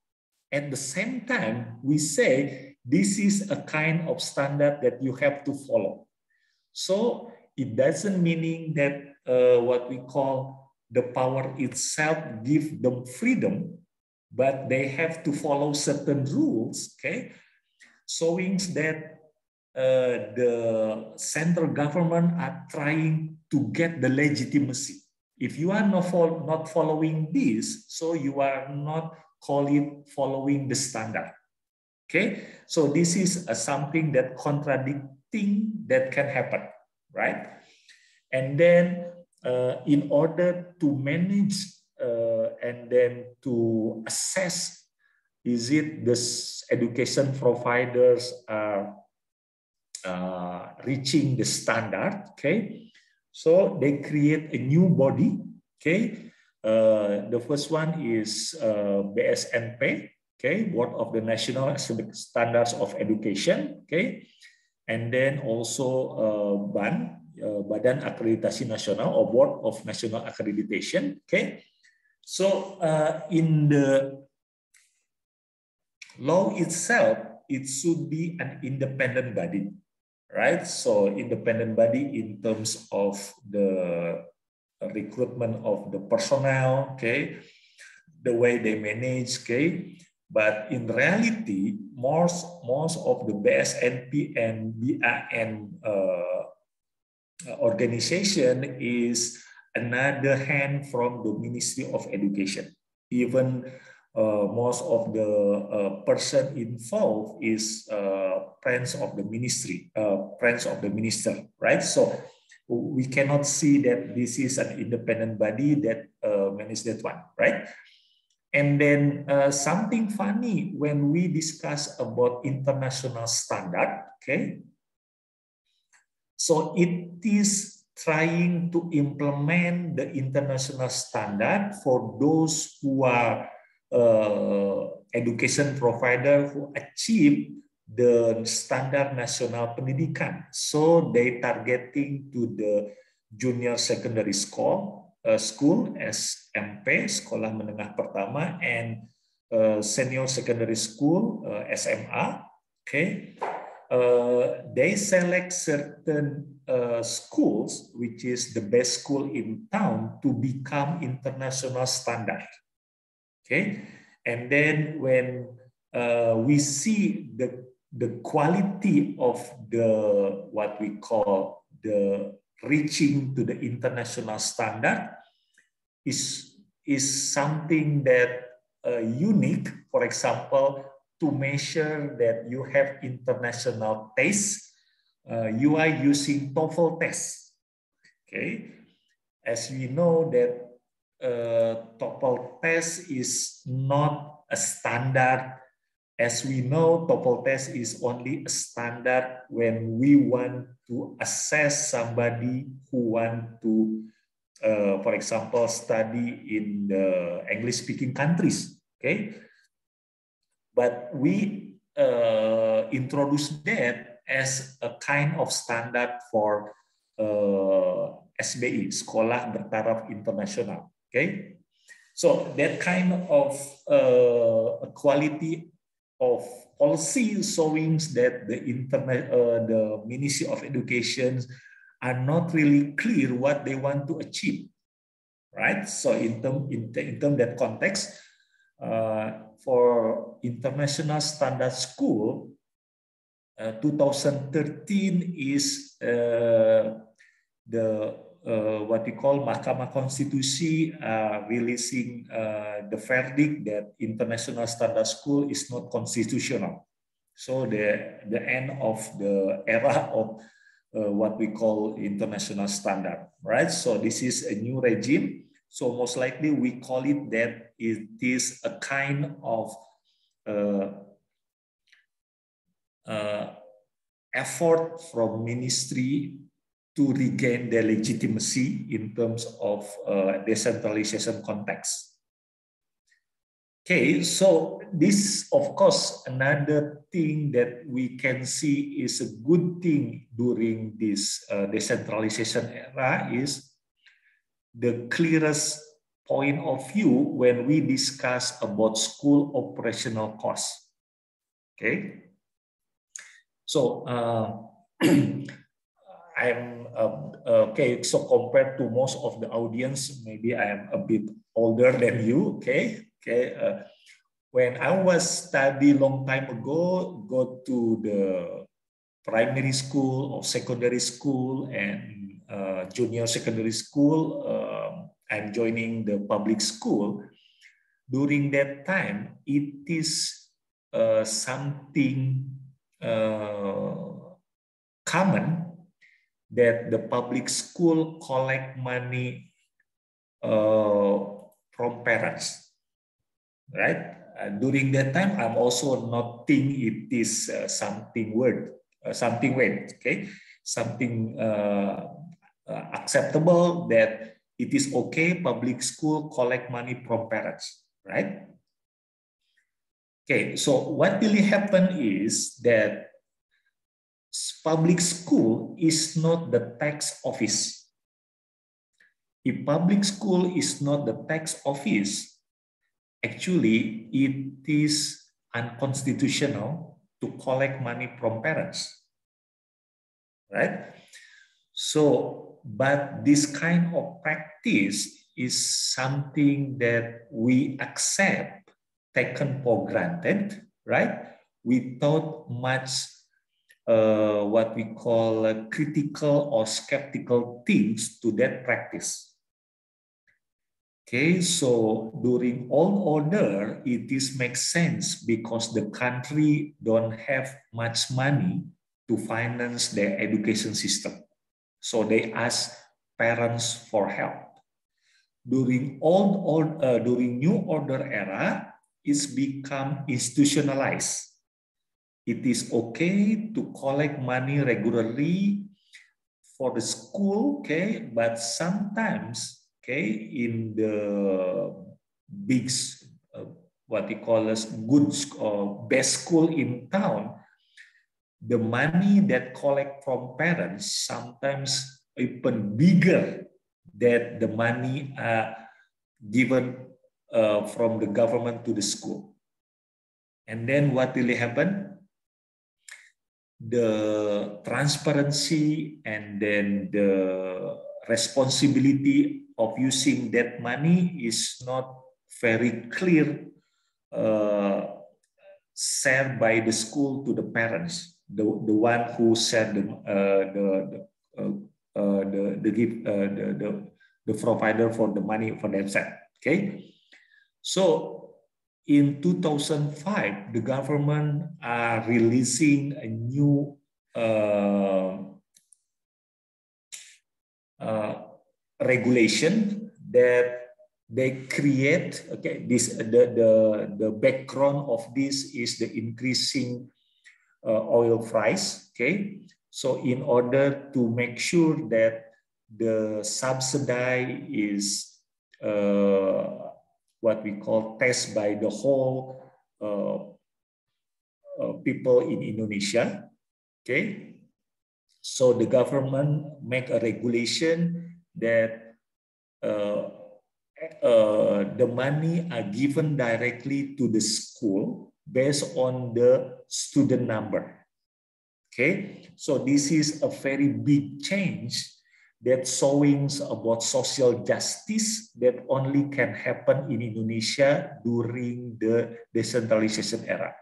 B: At the same time, we say this is a kind of standard that you have to follow. So it doesn't mean that what we call the power itself give them freedom, but they have to follow certain rules, okay, showing that the central government are trying to get the legitimacy. If you are not following this, so you are not call it following the standard. Okay, so this is something that contradicting that can happen, right? And then in order to manage and then to assess, is it this education providers are reaching the standard? Okay, so they create a new body. Okay, the first one is BSNP. Okay, Board of the National Standards of Education. Okay, and then also BAN, Badan Akreditasi Nasional, or Board of National Accreditation. Okay, so in the law itself, it should be an independent body, right? So independent body in terms of the recruitment of the personnel, okay, the way they manage, okay. But in reality, most of the BSNP and BAN organization is another hand from the Ministry of Education. Even most of the person involved is friends of the ministry, friends of the minister, right? So we cannot see that this is an independent body that manages that one, right? And then something funny when we discuss about international standard, okay? So it is trying to implement the international standard for those who are education provider who achieve the standard nasional pendidikan. So they targeting to the junior secondary school, SMP, sekolah menengah pertama, and senior secondary school, SMA. Okay, they select certain schools, which is the best school in town, to become international standard. Okay, and then when we see the quality of the what we call the reaching to the international standard is something that unique. For example, to measure that you have international taste, you are using TOEFL test. Okay, as we know that TOEFL test is not a standard. As we know, TOEFL test is only a standard when we want to assess somebody who want to, for example, study in the English-speaking countries. Okay, but we introduce that as a kind of standard for SBI, Sekolah Bertaraf Internasional. Okay, so that kind of quality of policy showing that the Ministry of Education are not really clear what they want to achieve, right? So in that context, for international standard school, 2013 is the what we call Mahkamah Konstitusi releasing the verdict that international standard school is not constitutional. So the end of the era of what we call international standard, right? So this is a new regime. So most likely we call it that it is a kind of effort from ministry to regain their legitimacy in terms of decentralization context. Okay, so this, of course, another thing that we can see is a good thing during this decentralization era is the clearest point of view when we discuss about school operational costs. Okay, so I'm okay. So compared to most of the audience, maybe I am a bit older than you. Okay, okay. When I was study long time ago, go to the primary school or secondary school and junior secondary school. I'm joining the public school. During that time, it is something common that the public school collect money from parents, right? During that time, I'm also not think it is something weird, okay, something acceptable that it is okay public school collect money from parents, right? Okay, so what really happened is that public school is not the tax office. If public school is not the tax office, actually it is unconstitutional to collect money from parents, right? So but this kind of practice is something that we accept, taken for granted, right? Without much what we call critical or skeptical things to that practice. Okay, so during old order, it makes sense because the country don't have much money to finance their education system. So they ask parents for help. During during New Order era, it's become institutionalized. It is okay to collect money regularly for the school, okay, but sometimes, okay, in the big, what we call as good or best school in town, the money that collect from parents sometimes even bigger than the money given from the government to the school. And then what really happened? The transparency and then the responsibility of using that money is not very clear shared by the school to the parents, the one who said the provider for the money for themselves. Okay, so in 2005, the government are releasing a new regulation that they create. Okay, this the background of this is the increasing oil price. Okay, so in order to make sure that the subsidy is what we call taxed by the whole people in Indonesia. Okay, so the government make a regulation that the money are given directly to the school based on the student number. Okay, so this is a very big change that showing about social justice that only can happen in Indonesia during the decentralization era.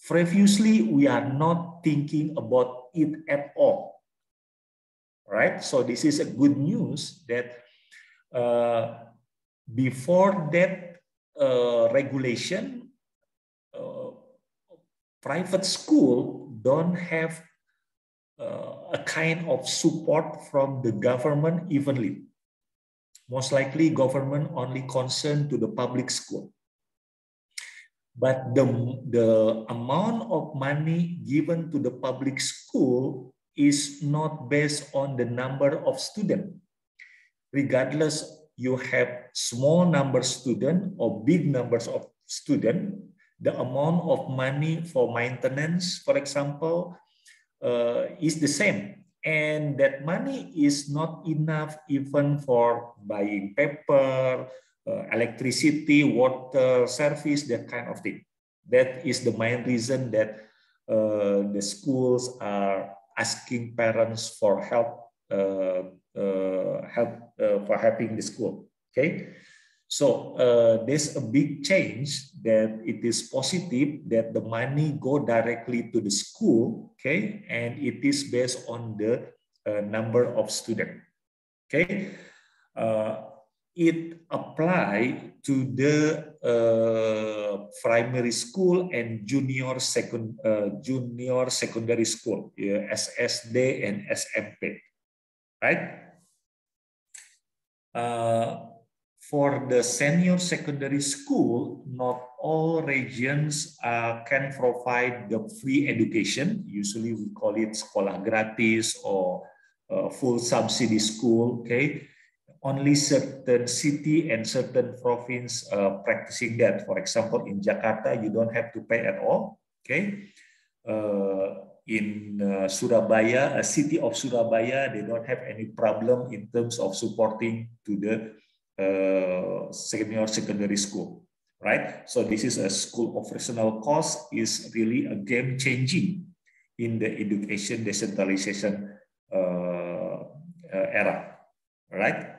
B: Previously, we are not thinking about it at all. Right? So this is a good news that before that regulation, private school don't have a kind of support from the government evenly. Most likely government only concerned to the public school. But the amount of money given to the public school is not based on the number of students. Regardless, you have small number of students or big numbers of students, the amount of money for maintenance, for example, is the same. And that money is not enough even for buying paper, electricity, water, service, that kind of thing. That is the main reason that the schools are asking parents for help, for helping the school. Okay, so there's a big change that it is positive that the money go directly to the school. Okay, and it is based on the number of students. Okay, it apply to the primary school and junior secondary school, SSD and SMP, right? For the senior secondary school, not all regions can provide the free education. Usually we call it sekolah gratis or full subsidy school. Okay, only certain city and certain province practicing that. For example, in Jakarta, you don't have to pay at all. Okay, in Surabaya, a city of Surabaya, they don't have any problem in terms of supporting to the senior secondary school, right? So this is a school operational cost is really a game changing in the education decentralization era, right?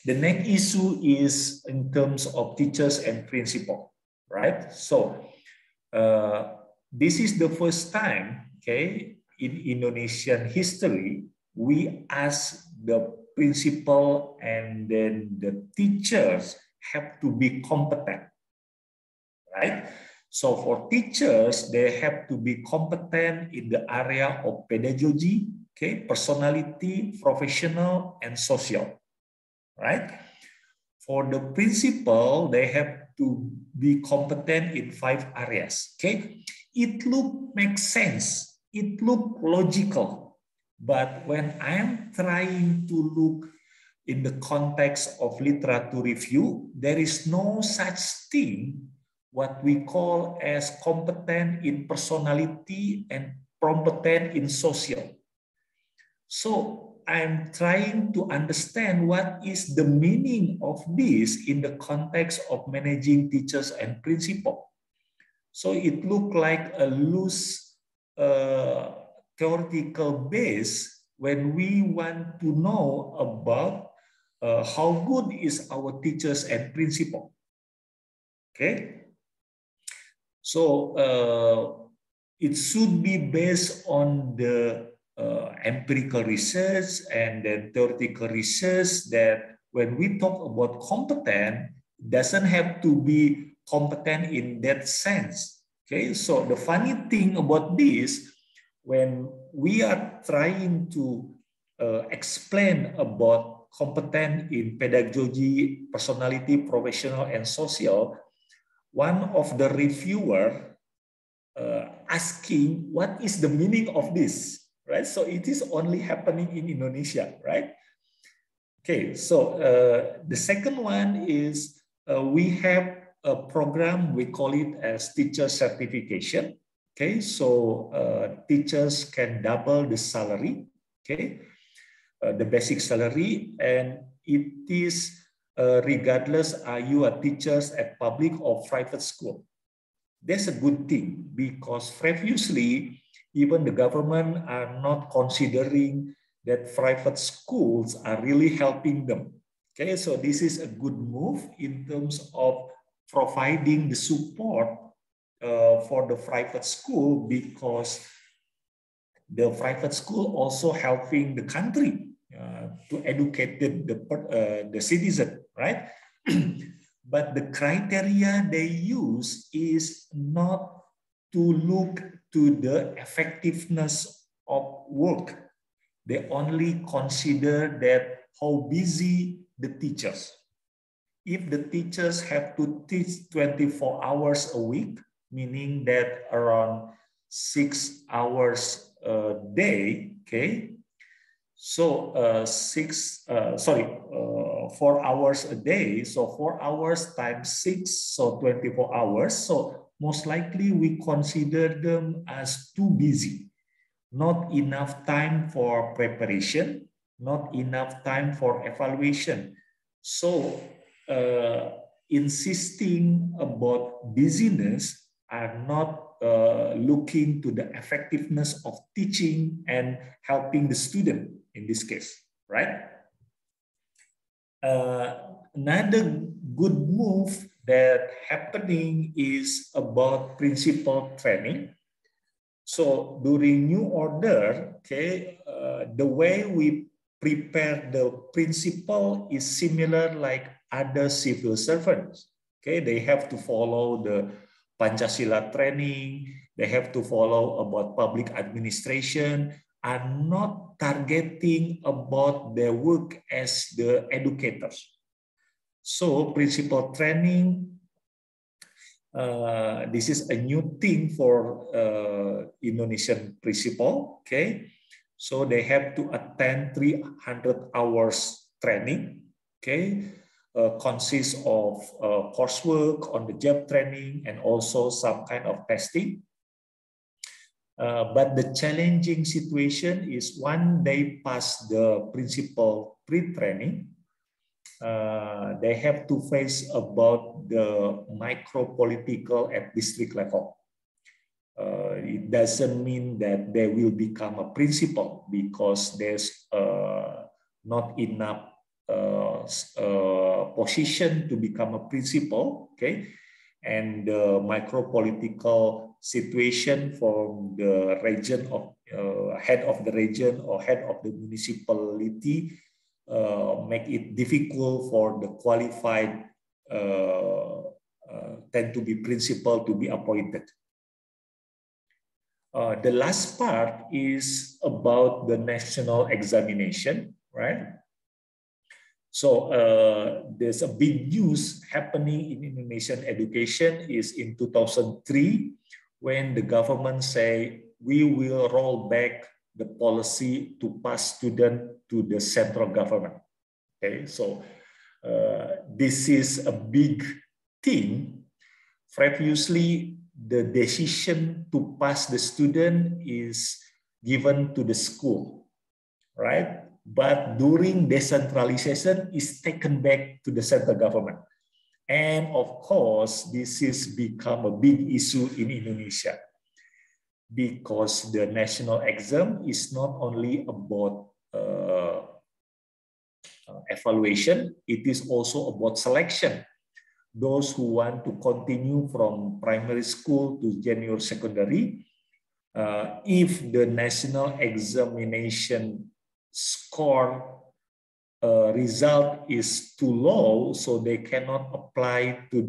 B: The next issue is in terms of teachers and principal, right? So this is the first time, okay, in Indonesian history, we ask the principal and then the teachers have to be competent, right? So for teachers, they have to be competent in the area of pedagogy, okay, personality, professional, and social, right? For the principal, they have to be competent in 5 areas, okay? It makes sense, it looks logical, but when I am trying to look in the context of literature review, there is no such thing what we call as competent in personality and competent in social. So I'm trying to understand what is the meaning of this in the context of managing teachers and principal. So it looked like a loose theoretical base when we want to know about how good is our teachers and principal. Okay. So it should be based on the empirical research and then theoretical research that when we talk about competent, it doesn't have to be competent in that sense. Okay, so the funny thing about this, when we are trying to explain about competent in pedagogy, personality, professional, and social, one of the reviewer asking what is the meaning of this, right? So it is only happening in Indonesia, right? Okay, so the second one is we have a program, we call it as teacher certification. Okay, so teachers can double the salary, okay, the basic salary, and it is regardless are you a teachers at public or private school. That's a good thing because previously even the government are not considering that private schools are really helping them. Okay, so this is a good move in terms of providing the support for the private school because the private school also helping the country to educate the citizen, right? But the criteria they use is not to look to the effectiveness of work. They only consider that how busy the teachers. If the teachers have to teach 24 hours a week, meaning that around 6 hours a day, okay? So 4 hours a day, so 4 hours times 6, so 24 hours. So most likely we consider them as too busy. Not enough time for preparation, not enough time for evaluation. So insisting about busyness are not looking to the effectiveness of teaching and helping the student in this case, right? Another good move that happening is about principal training. So during New Order, okay, the way we prepare the principal is similar like other civil servants. Okay, they have to follow the Pancasila training, they have to follow about public administration, are not targeting about their work as the educators. So principal training, this is a new thing for Indonesian principal, okay? So they have to attend 300 hours training, okay? Consists of coursework on the job training and also some kind of testing. But the challenging situation is when they pass the principal pre-training, they have to face about the micro-political at district level. it doesn't mean that they will become a principal, because there's not enough position to become a principal, okay? And the micro-political situation from the region of head of the region or head of the municipality make it difficult for the qualified tend to be principal to be appointed. The last part is about the national examination, right? So there's a big news happening in Indonesian education is in 2003, when the government say we will roll back the policy to pass student to the central government. Okay, so this is a big thing. Previously, the decision to pass the student is given to the school, right? But during decentralization, is taken back to the central government. And of course, this has become a big issue in Indonesia, because the national exam is not only about evaluation, it is also about selection. Those who want to continue from primary school to junior secondary, if the national examination score result is too low, so they cannot apply to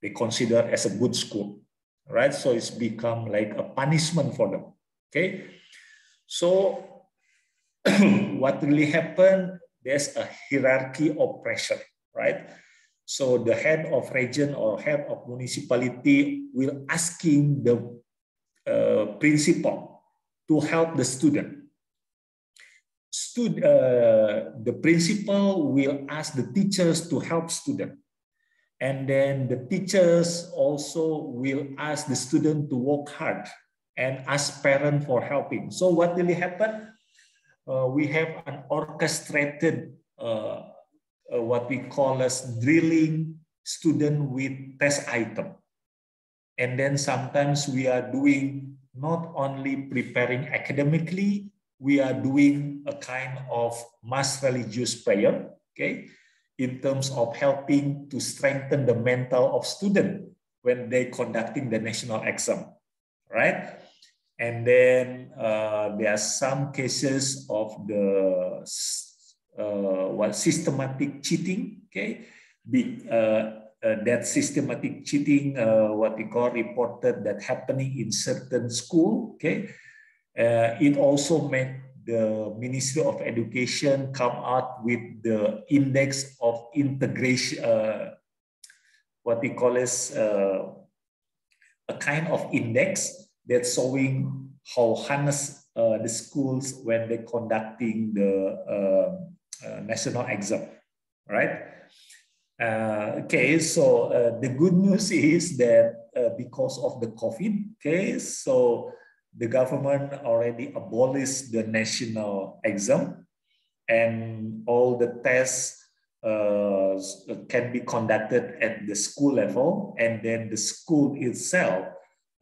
B: they consider as a good school, right? So it's become like a punishment for them. Okay, so what really happened? There's a hierarchy of pressure, right? So the head of region or head of municipality will asking the principal to help the student. The principal will ask the teachers to help student. And then the teachers also will ask the student to work hard and ask parents for helping. So what really happened? We have an orchestrated, what we call as drilling student with test item. And then sometimes we are doing not only preparing academically, we are doing a kind of mass religious prayer, okay, in terms of helping to strengthen the mental of students when they conducting the national exam, right? And then there are some cases of the systematic cheating, okay? That systematic cheating, what we call reported that happening in certain school, okay? It also made the Ministry of Education come out with the index of integration, what we call as a kind of index that's showing how honest the schools when they're conducting the national exam, right? Okay, so the good news is that because of the COVID, okay, so the government already abolished the national exam, and all the tests can be conducted at the school level, and then the school itself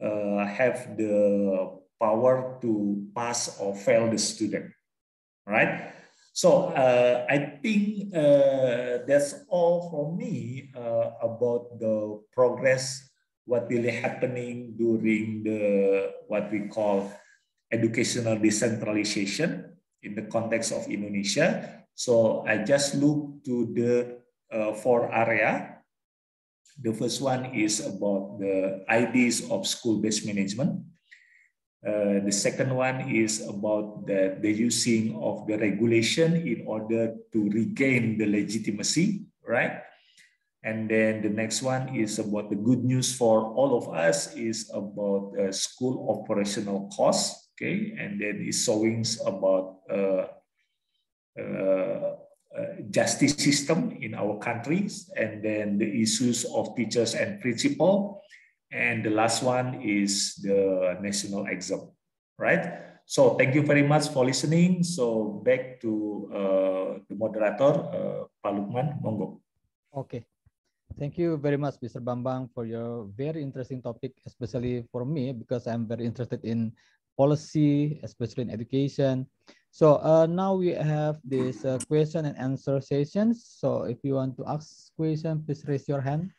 B: have the power to pass or fail the student, right? So I think that's all for me about the progress, what really happening during the what we call educational decentralization in the context of Indonesia. So I just look to the 4 area. The first one is about the ideas of school-based management. The second one is about the using of the regulation in order to regain the legitimacy, right? And then the next one is about the good news for all of us is about school operational costs, okay? And then it's showing about justice system in our countries, and then the issues of teachers and principal. And the last one is the national exam, right? So thank you very much for listening. So back to the moderator, Pak Lukman, monggo.
A: Okay. Thank you very much, Mr. Bambang, for your very interesting topic, especially for me, because I'm very interested in policy, especially in education. So now we have this question and answer sessions. So if you want to ask question, please raise your hand.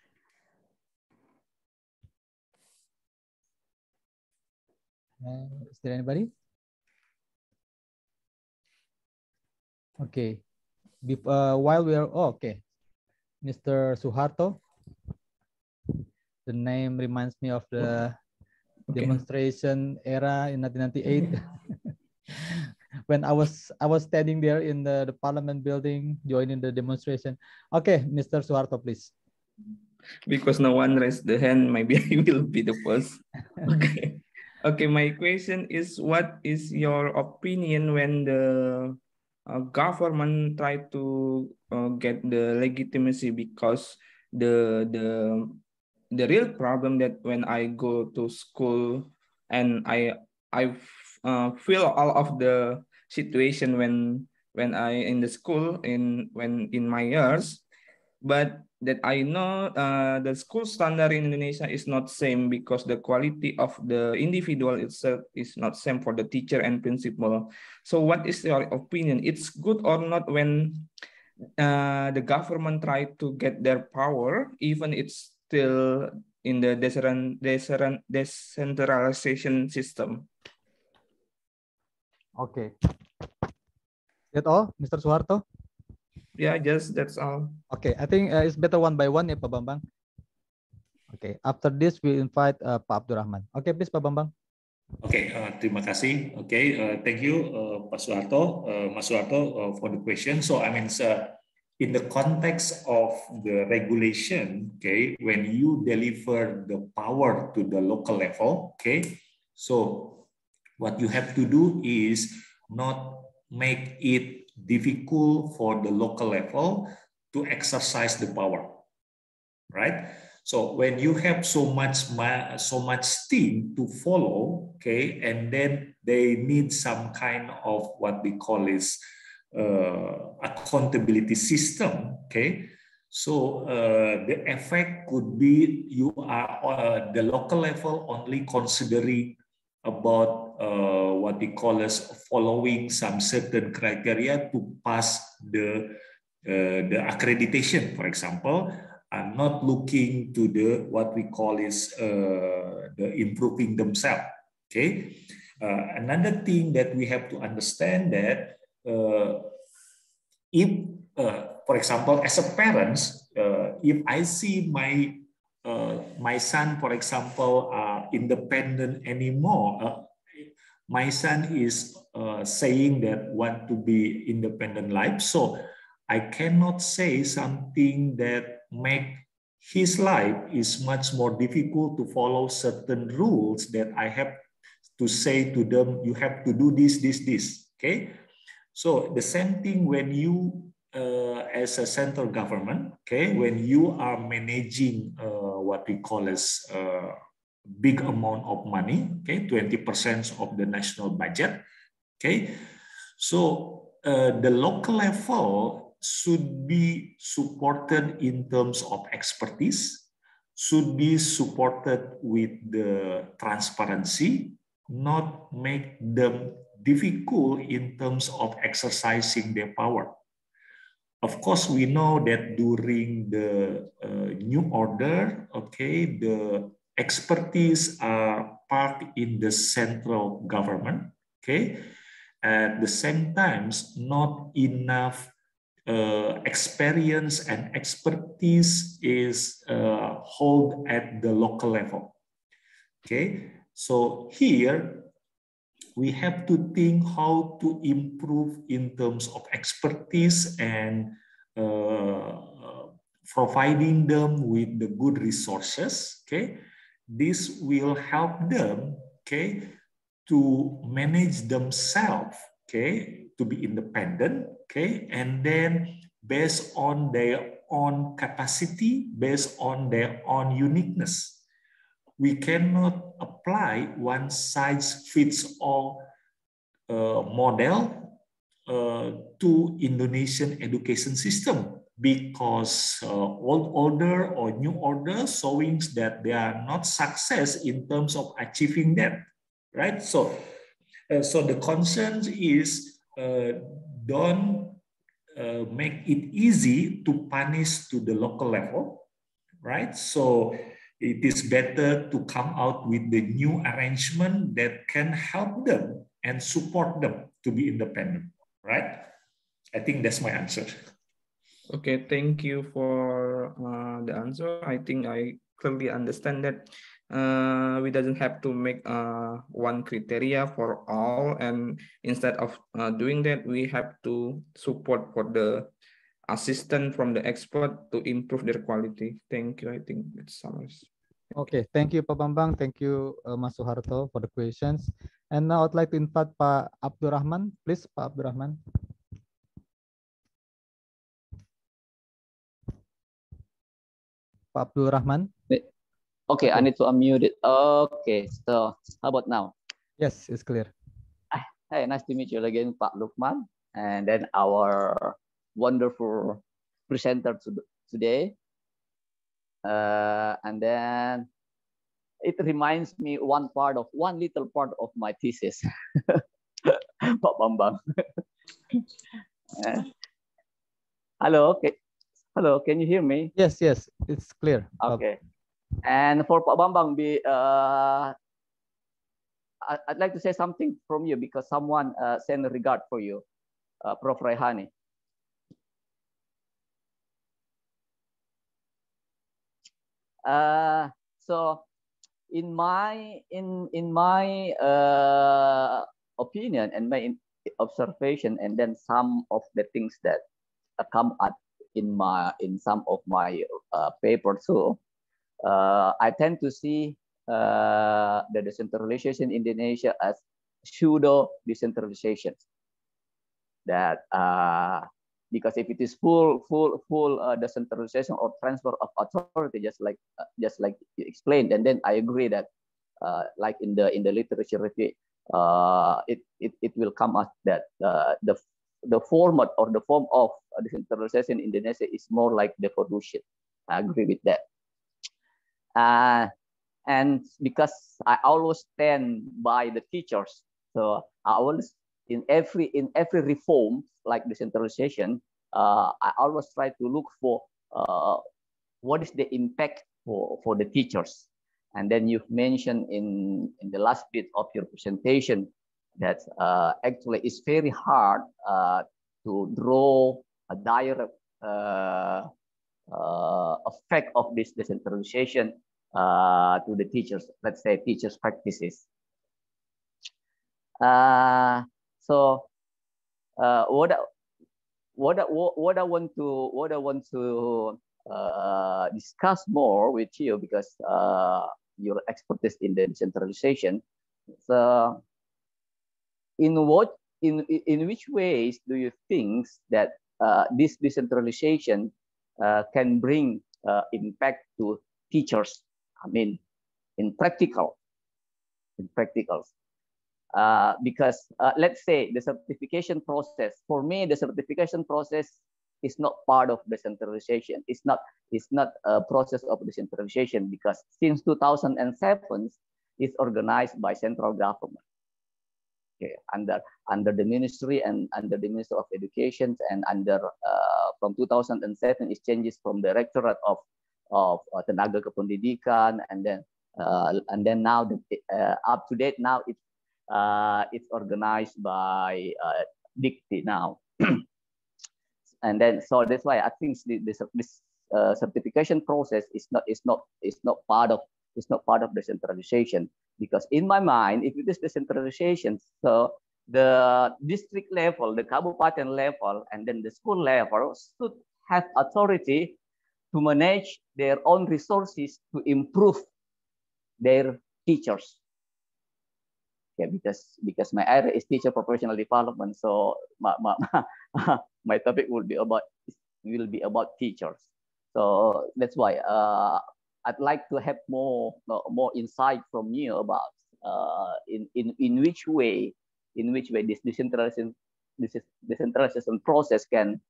A: Is there anybody? Okay. While we are, okay. Mr. Suharto. The name reminds me of the demonstration era in 1998. When I was standing there in the Parliament building, joining the demonstration. Okay, Mr. Suharto, please.
D: Because no one raised the hand, maybe I will be the first. Okay. Okay, my question is, what is your opinion when the government try to get the legitimacy? Because the real problem that when I go to school and I feel all of the situation when I in the school in my years, but that I know the school standard in Indonesia is not same because the quality of the individual itself is not same for the teacher and principal. So what is your opinion? It's good or not when the government try to get their power, even it's still in the decentralization system?
A: Okay. That's all, Mr. Suharto?
D: Yeah, just that's all.
A: Okay, I think it's better one by one ya, Pak Bambang. Okay, after this we invite Pak Abdurrahman. Okay, please Pak Bambang.
B: Okay, terima kasih. Okay, thank you, Pak Suharto, Mas Suharto, for the question. So, I mean, in the context of the regulation, okay, when you deliver the power to the local level, okay, so what you have to do is not make it difficult for the local level to exercise the power, right? So when you have so much thing to follow, okay, and then they need some kind of what we call is accountability system, okay. So the effect could be you are the local level only considering about what we call as following some certain criteria to pass the accreditation, for example. I'm not looking to the what we call is the improving themselves. Okay. Another thing that we have to understand that if, for example, as a parents, if I see my son, for example, independent anymore, my son is saying that want to be independent life, so I cannot say something that make his life is much more difficult to follow certain rules that I have to say to them, you have to do this, okay? So the same thing when you, as a central government, okay, when you are managing what we call as big amount of money, okay, 20% of the national budget, okay, so the local level should be supported in terms of expertise, should be supported with the transparency, not make them difficult in terms of exercising their power. Of course, we know that during the new order, okay, the expertise are part in the central government, okay. At the same time, not enough experience and expertise is held at the local level. Okay, so here we have to think how to improve in terms of expertise and providing them with the good resources. Okay, this will help them, okay, to manage themselves, okay, to be independent, okay, and then based on their own capacity, based on their own uniqueness. We cannot apply one size fits all model to Indonesian education system because older or new orders showing that they are not success in terms of achieving that, right? So the concern is don't make it easy to punish to the local level, right? So it is better to come out with the new arrangement that can help them and support them to be independent, right? I think that's my answer.
D: Okay, thank you for the answer. I think I clearly understand that we doesn't have to make one criteria for all, and instead of doing that, we have to support for the assistant from the expert to improve their quality. Thank you. I think it's summarized.
A: Okay, thank you Pak Bambang, thank you Mas Suharto for the questions. And now I'd like to invite Pak Abdurrahman, please Pak Abdurrahman. Pak Abdurrahman.
F: Okay, I need to unmute it. Okay, so how about now?
A: Yes, it's clear.
F: Hey, nice to meet you again, Pak Lukman, and then our wonderful presenter today. And then it reminds me one little part of my thesis, Pak Bambang. Hello, okay. Hello, can you hear me?
A: Yes, yes, it's clear.
F: Okay. And for Pak Bambang, I'd like to say something from you because someone sent a regard for you, Prof. Raihani. So in my opinion and my observation, and then some of the things that come up in some of my papers too, I tend to see the decentralization in Indonesia as pseudo decentralization. That because if it is full decentralization or transfer of authority, just like you explained, and then I agree that like in the literature review, it will come as that the format or the form of decentralization in Indonesia is more like devolution. I agree with that. And because I always stand by the teachers, so I always in every reform like decentralization, I always try to look for what is the impact for the teachers. And then you've mentioned in the last bit of your presentation that actually it's very hard to draw a direct effect of this decentralization to the teachers, let's say teachers' practices. So what I want to discuss more with you, because your expertise in the decentralization. So in which ways do you think that this decentralization can bring impact to teachers? I mean, in practicals. Because let's say the certification process, for me, the certification process is not part of decentralization. It's not a process of decentralization, because since 2007, it's organized by central government. Okay, under the ministry and under the Ministry of Education, and under from 2007 it changes from Directorate of Tenaga Kependidikan, and then now up to date now it's organized by Dikti now. And then so that's why I think this certification process is not part of decentralization, because in my mind, if it is decentralization, so the district level, the kabupaten level, and then the school level should have authority to manage their own resources to improve their teachers. Okay, because my area is teacher professional development, so my topic will be about teachers. So that's why I'd like to have more insight from you about in which way this decentralization process can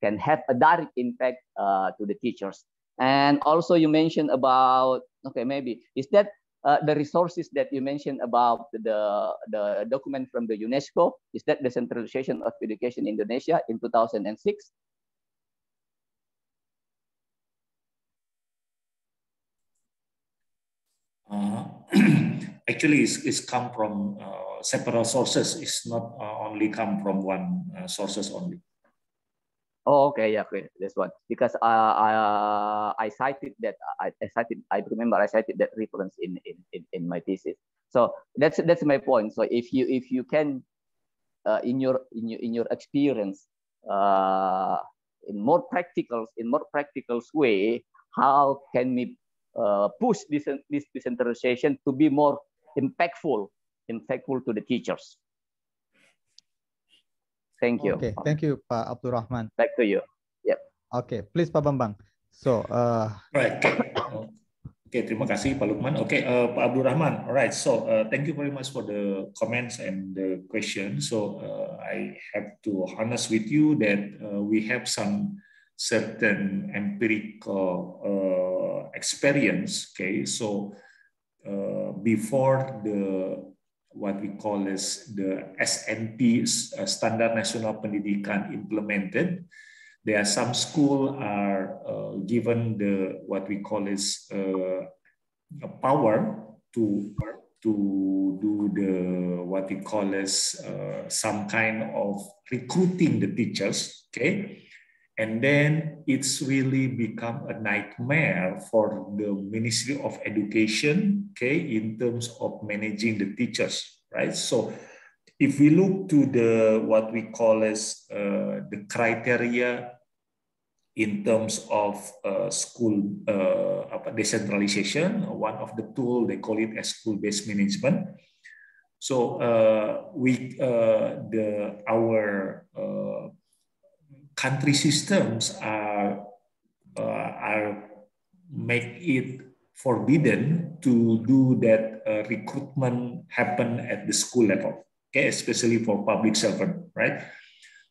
F: can have a direct impact to the teachers. And also you mentioned about, okay, maybe, is that the resources that you mentioned about the document from the UNESCO, is that Decentralization of Education in Indonesia in 2006?
B: Actually, it's come from several sources. It's not only come from one sources only.
F: Oh, okay, yeah, okay, that's one. Because I cited that, I remember I cited that reference in my thesis. So that's my point. So if you can, in your experience, in more practical way, how can we push this decentralization to be more impactful to the teachers? Thank you.
A: Okay, thank you, Pak Abdul Rahman.
F: Back to you. Yep.
A: Okay, please, Pak Bambang. So,
B: right. Okay, terima kasih Pak Lukman. Okay, Pak Abdul Rahman. All right. So, thank you very much for the comments and the questions. So, I have to honest with you that we have some certain empirical experience. Okay, so before what we call as the SNP, Standard National Pendidikan, implemented, there are some schools are given what we call is a power to do what we call as some kind of recruiting the teachers. Okay. And then it's really become a nightmare for the Ministry of Education, okay, in terms of managing the teachers, right? So if we look to what we call as the criteria in terms of school decentralization, one of the tools, they call it as school-based management. So our country systems are make it forbidden to do that recruitment happen at the school level, okay, especially for public servant, right?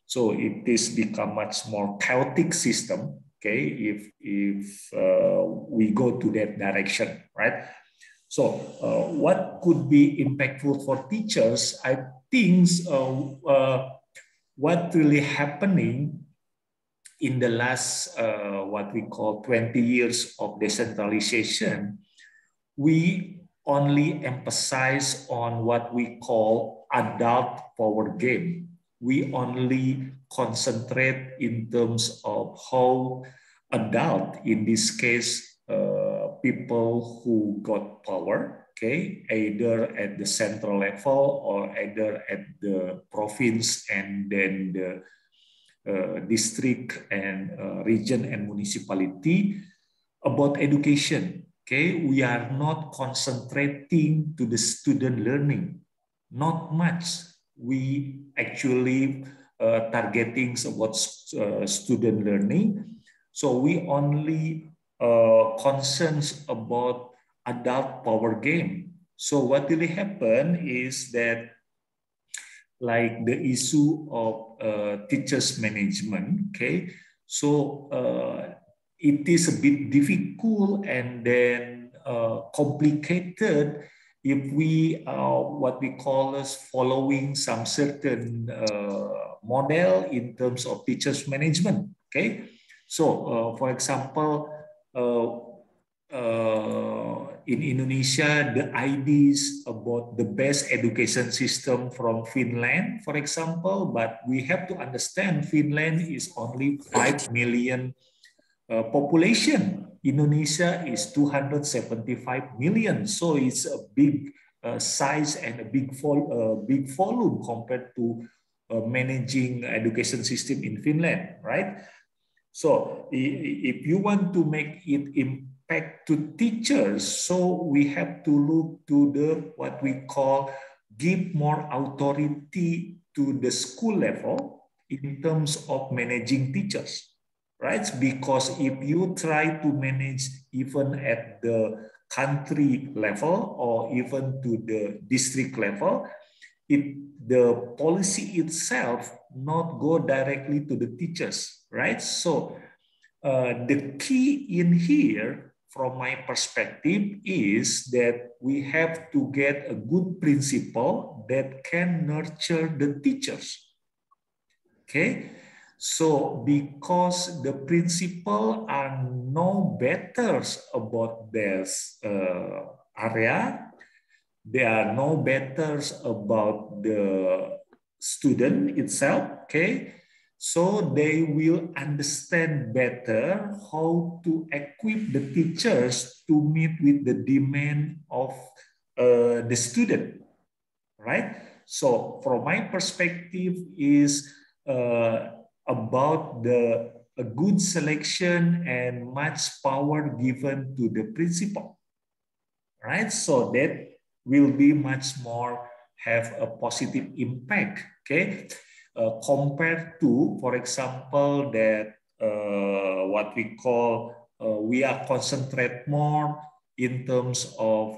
B: So it is become much more chaotic system, okay, if we go to that direction, right? So what could be impactful for teachers? I think what really happening in the last, what we call 20 years of decentralization, we only emphasize on what we call adult power game. We only concentrate in terms of how adult, in this case, people who got power, okay, either at the central level or either at the province and then the district and region and municipality, about education. Okay, we are not concentrating to the student learning, not much. We actually targeting about student learning. So we only concerns about adult power game. So what really happened is that, like the issue of teachers management, okay, so it is a bit difficult and then complicated if we what we call as following some certain model in terms of teachers management, okay. So for example, in Indonesia, the ideas about the best education system from Finland, for example, but we have to understand Finland is only 5 million population. Indonesia is 275 million, so it's a big size and a big volume compared to managing education system in Finland, right? So if you want to make it impact to teachers, so we have to look to the what we call give more authority to the school level in terms of managing teachers, right? Because if you try to manage even at the country level or even to the district level, the policy itself not go directly to the teachers, right? So the key in here, from my perspective, is that we have to get a good principal that can nurture the teachers. Okay, so because the principal are no better about this area, they are no better about the student itself. Okay, so they will understand better how to equip the teachers to meet with the demand of the student, right? So from my perspective is about a good selection and much power given to the principal, right? So that will be much more have a positive impact, okay? Compared to, for example, that what we call, we are concentrate more in terms of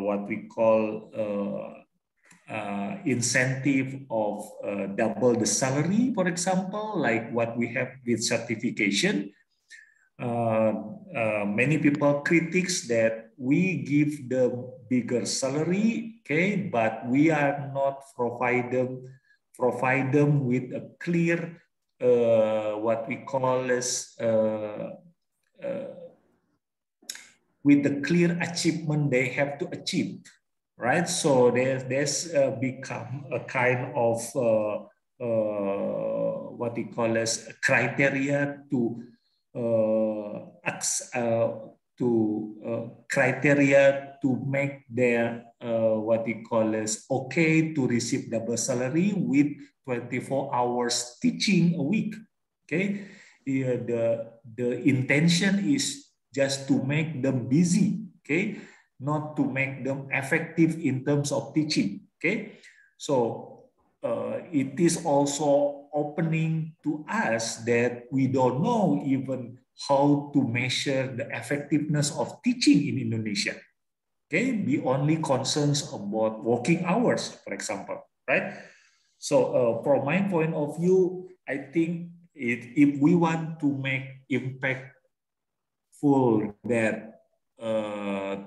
B: what we call incentive of double the salary, for example, like what we have with certification. Many people critics that we give the bigger salary, okay, but we are not provide them with a clear what we call as with the clear achievement they have to achieve, right? So there's become a kind of what we call as criteria to criteria to make their what we call as okay to receive double salary with 24 hours teaching a week. Okay, the intention is just to make them busy. Okay, not to make them effective in terms of teaching. Okay, so it is also opening to us that we don't know even how to measure the effectiveness of teaching in Indonesia. Okay, we only concerns about working hours, for example, right? So from my point of view, I think if we want to make impactful that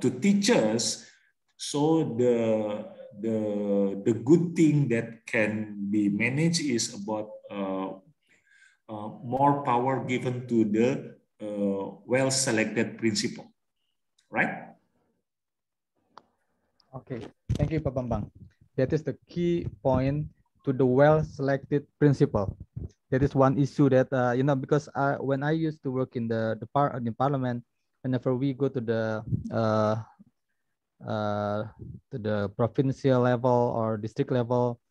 B: to teachers, so the good thing that can be managed is about more power given to the well-selected principal, right?
A: Okay, thank you, Pak Bambang. That is the key point to the well-selected principal. That is one issue that because when I used to work in the parliament, whenever we go to the provincial level or district level,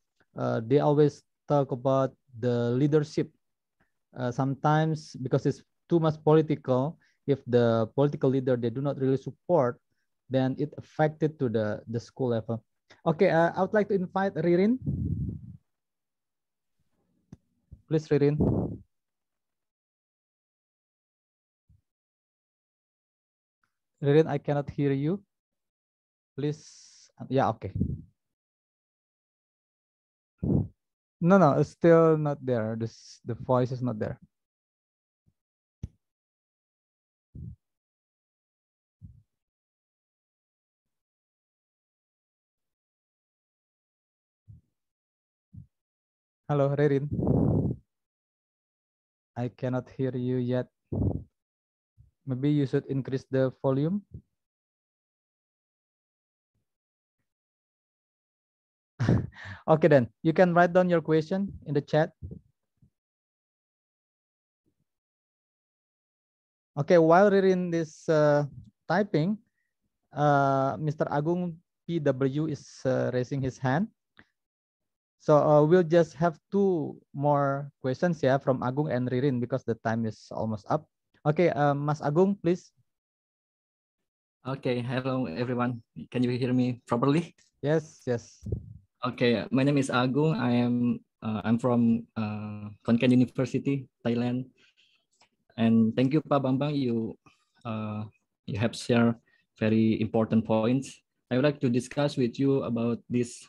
A: they always talk about the leadership. Sometimes because it's too much political, if the political leader they do not really support, then it affected to the school level. Okay, I would like to invite Ririn. Please, Ririn. Ririn, I cannot hear you. Please, yeah, okay. No, it's still not there. The voice is not there. Hello, Ririn. I cannot hear you yet. Maybe you should increase the volume. Okay, then you can write down your question in the chat. Okay, while Ririn is typing, Mr. Agung PW is raising his hand. So we'll just have two more questions, yeah, from Agung and Ririn because the time is almost up. Okay, Mas Agung, please.
G: Okay, hello everyone. Can you hear me properly?
A: Yes, yes.
G: Okay, my name is Agung. I'm from Konkan University, Thailand. And thank you, Pak Bambang. You have shared very important points. I would like to discuss with you about this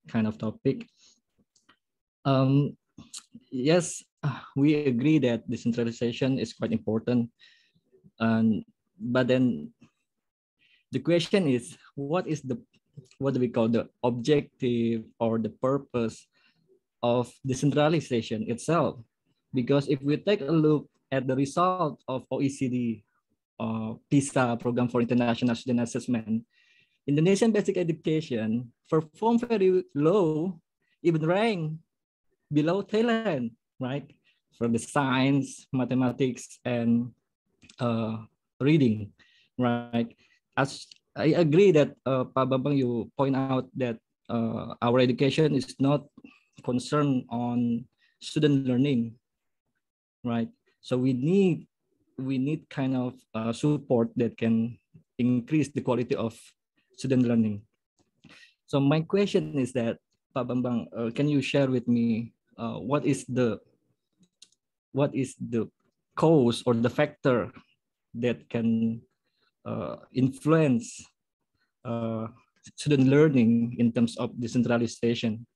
G: kind of topic. Yes, we agree that decentralization is quite important, but then the question is, what do we call the objective or the purpose of decentralization itself? Because if we take a look at the result of OECD PISA program for international student assessment, Indonesian basic education performed very low, even ranked below Thailand, right? For the science, mathematics, and reading, right? As I agree that Pak Bambang, you point out that our education is not concerned on student learning, right? So we need kind of support that can increase the quality of student learning. So my question is that, Pak Bambang, can you share with me what is the cause or the factor that can influence student learning in terms of decentralization?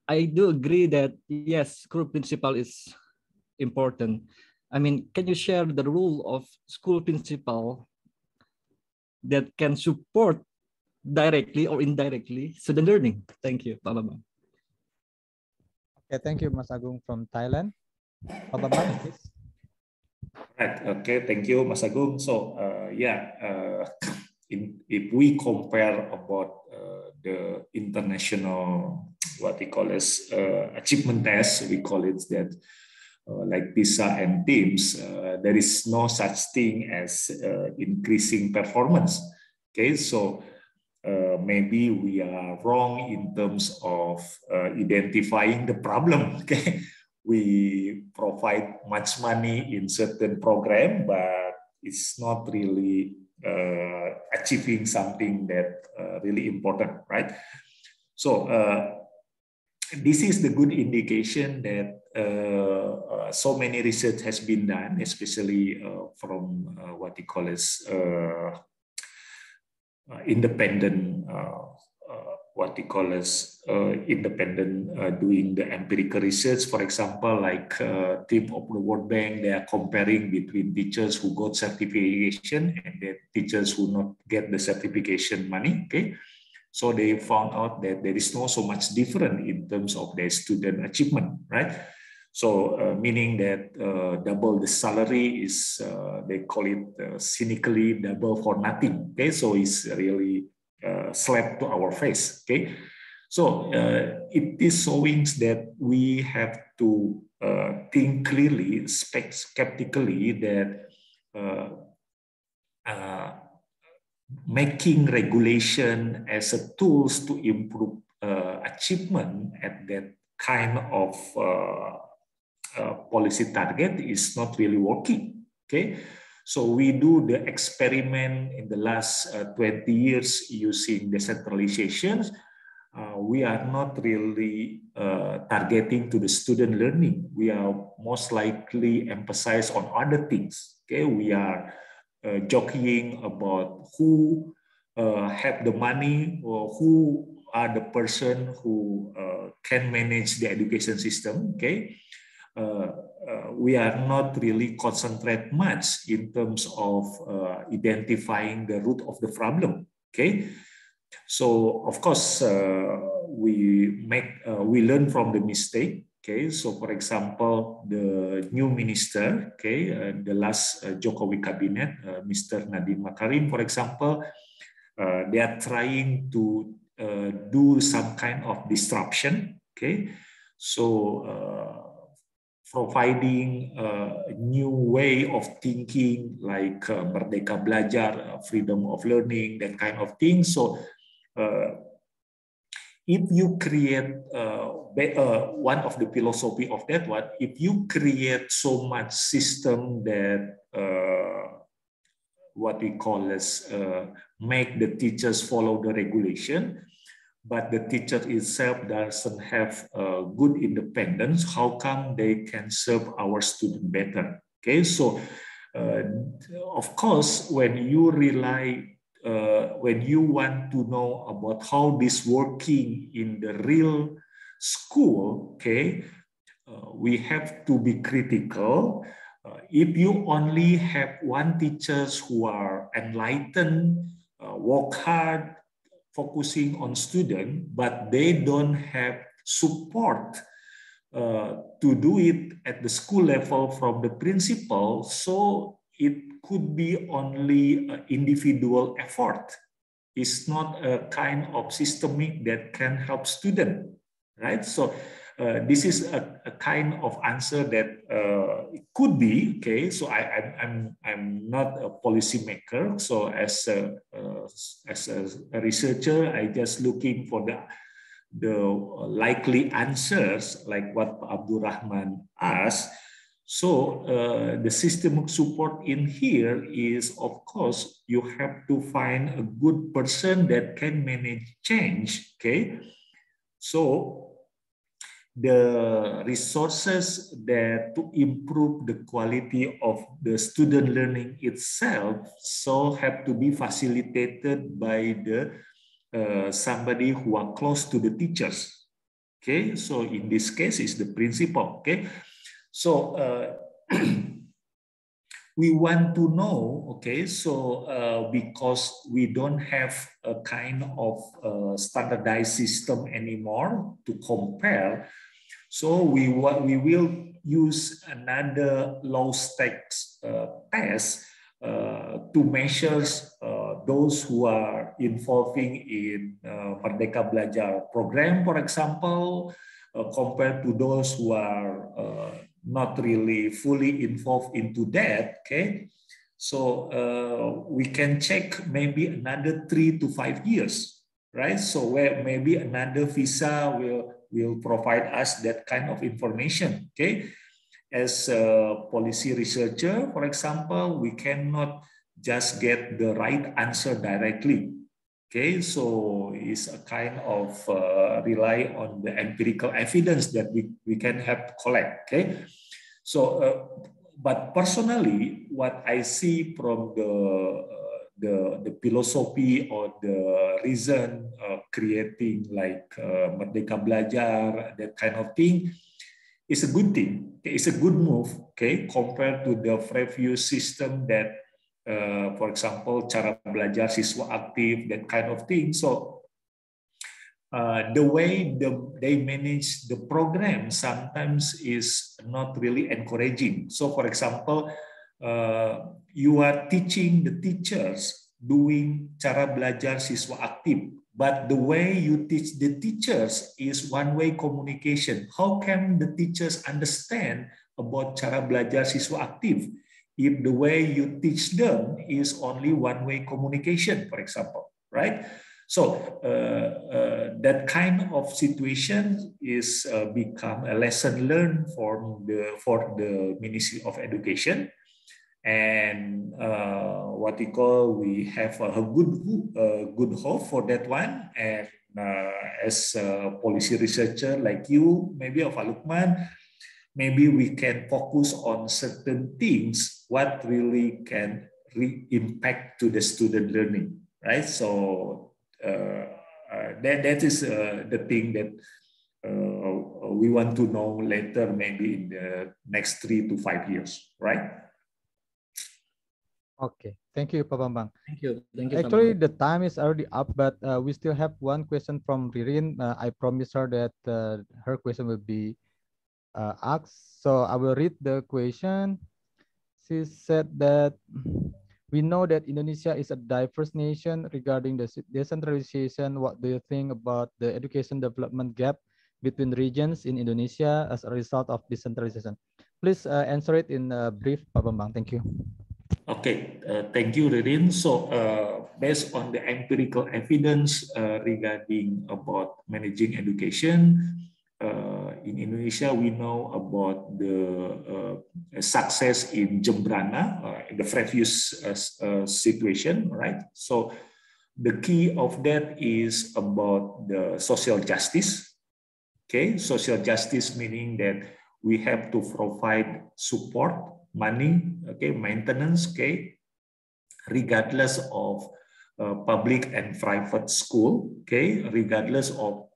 G: I do agree that yes, school principal is important. I mean, can you share the role of school principal that can support directly or indirectly student learning? Thank you, Pak Bambang.
A: Okay, thank you, Mas Agung from Thailand. Pak Bambang, please.
B: Right. Okay. Thank you, Mas Agung. So, if we compare about the international, what we call as achievement test, we call it that like PISA and TIMSS, there is no such thing as increasing performance. Okay, so maybe we are wrong in terms of identifying the problem. Okay, we provide much money in certain program, but it's not really achieving something that really important, right? So this is the good indication that so many research has been done, especially from what you call as independent, doing the empirical research. For example, like team of the World Bank, they are comparing between teachers who got certification and the teachers who not get the certification money. Okay, so they found out that there is not so much different in terms of their student achievement, right? So meaning that double the salary is, they call it cynically double for nothing. Okay, so it's really slapped to our face. Okay, so it is showing that we have to think clearly, skeptically, that making regulation as a tools to improve achievement at that kind of policy target is not really working. Okay, so we do the experiment in the last 20 years using decentralization. We are not really targeting to the student learning. We are most likely emphasize on other things. Okay, we are joking about who have the money or who are the person who can manage the education system. Okay, we are not really concentrate much in terms of identifying the root of the problem. Okay, so of course we learn from the mistake. Okay, so for example, the new minister, okay, the last Jokowi cabinet, Mr. Nadiem Makarim, for example, they are trying to do some kind of disruption. Okay, so providing a new way of thinking, like Merdeka Belajar, freedom of learning, that kind of thing. So if you create one of the philosophy of that one, if you create so much system that what we call as make the teachers follow the regulation, but the teacher itself doesn't have good independence, how come they can serve our student better? Okay, so of course, when you rely when you want to know about how this working in the real school, okay, we have to be critical. If you only have one teachers who are enlightened, work hard, focusing on student, but they don't have support to do it at the school level from the principal, so it could be only an individual effort. It's not a kind of systemic that can help student, right? So this is a kind of answer that it could be, okay? So I'm not a policymaker. So as a researcher, I just looking for the likely answers, like what Abdul Rahman asked. So the systemic support in here is, of course, you have to find a good person that can manage change, okay? So the resources that to improve the quality of the student learning itself so have to be facilitated by the somebody who are close to the teachers. Okay, so in this case is the principal. Okay, so we want to know. Okay, so because we don't have a kind of standardized system anymore to compare, so we will use another low stakes test to measure those who are involving in Merdeka Belajar program, for example, compared to those who are not really fully involved into that. Okay, so we can check maybe another 3 to 5 years, right? So where maybe another visa will provide us that kind of information. Okay. As a policy researcher, for example, we cannot just get the right answer directly. Okay, so it's a kind of rely on the empirical evidence that we can have to collect. Okay, so but personally, what I see from the philosophy or the reason creating like Merdeka Belajar, that kind of thing, is a good thing. It's a good move, okay, compared to the previous system that, for example, cara belajar siswa aktif, that kind of thing. So the way they manage the program sometimes is not really encouraging. So, for example, you are teaching the teachers doing cara belajar siswa aktif, but the way you teach the teachers is one-way communication. How can the teachers understand about cara belajar siswa aktif if the way you teach them is only one-way communication, for example, right? So that kind of situation is become a lesson learned for the Ministry of Education. And what we call, we have a good hope for that one. And as a policy researcher like you, maybe of Lukman, maybe we can focus on certain things, what really can impact to the student learning, right? So that is the thing that we want to know later, maybe in the next 3 to 5 years, right?
A: Okay, thank you, Pak Bambang.
G: Thank you. Thank you.
A: Actually, the time is already up, but we still have one question from Ririn. I promised her that her question will be asked. So I will read the question. She said that we know that Indonesia is a diverse nation. Regarding the decentralization, what do you think about the education development gap between regions in Indonesia as a result of decentralization? Please answer it in brief, Pak Bambang. Thank you.
B: Okay, thank you, Ririn. So based on the empirical evidence regarding about managing education, in Indonesia, we know about the success in Jembrana, in the previous situation, right? So the key of that is about the social justice. Okay, social justice meaning that we have to provide support, money, okay, maintenance, okay, regardless of public and private school, okay, regardless of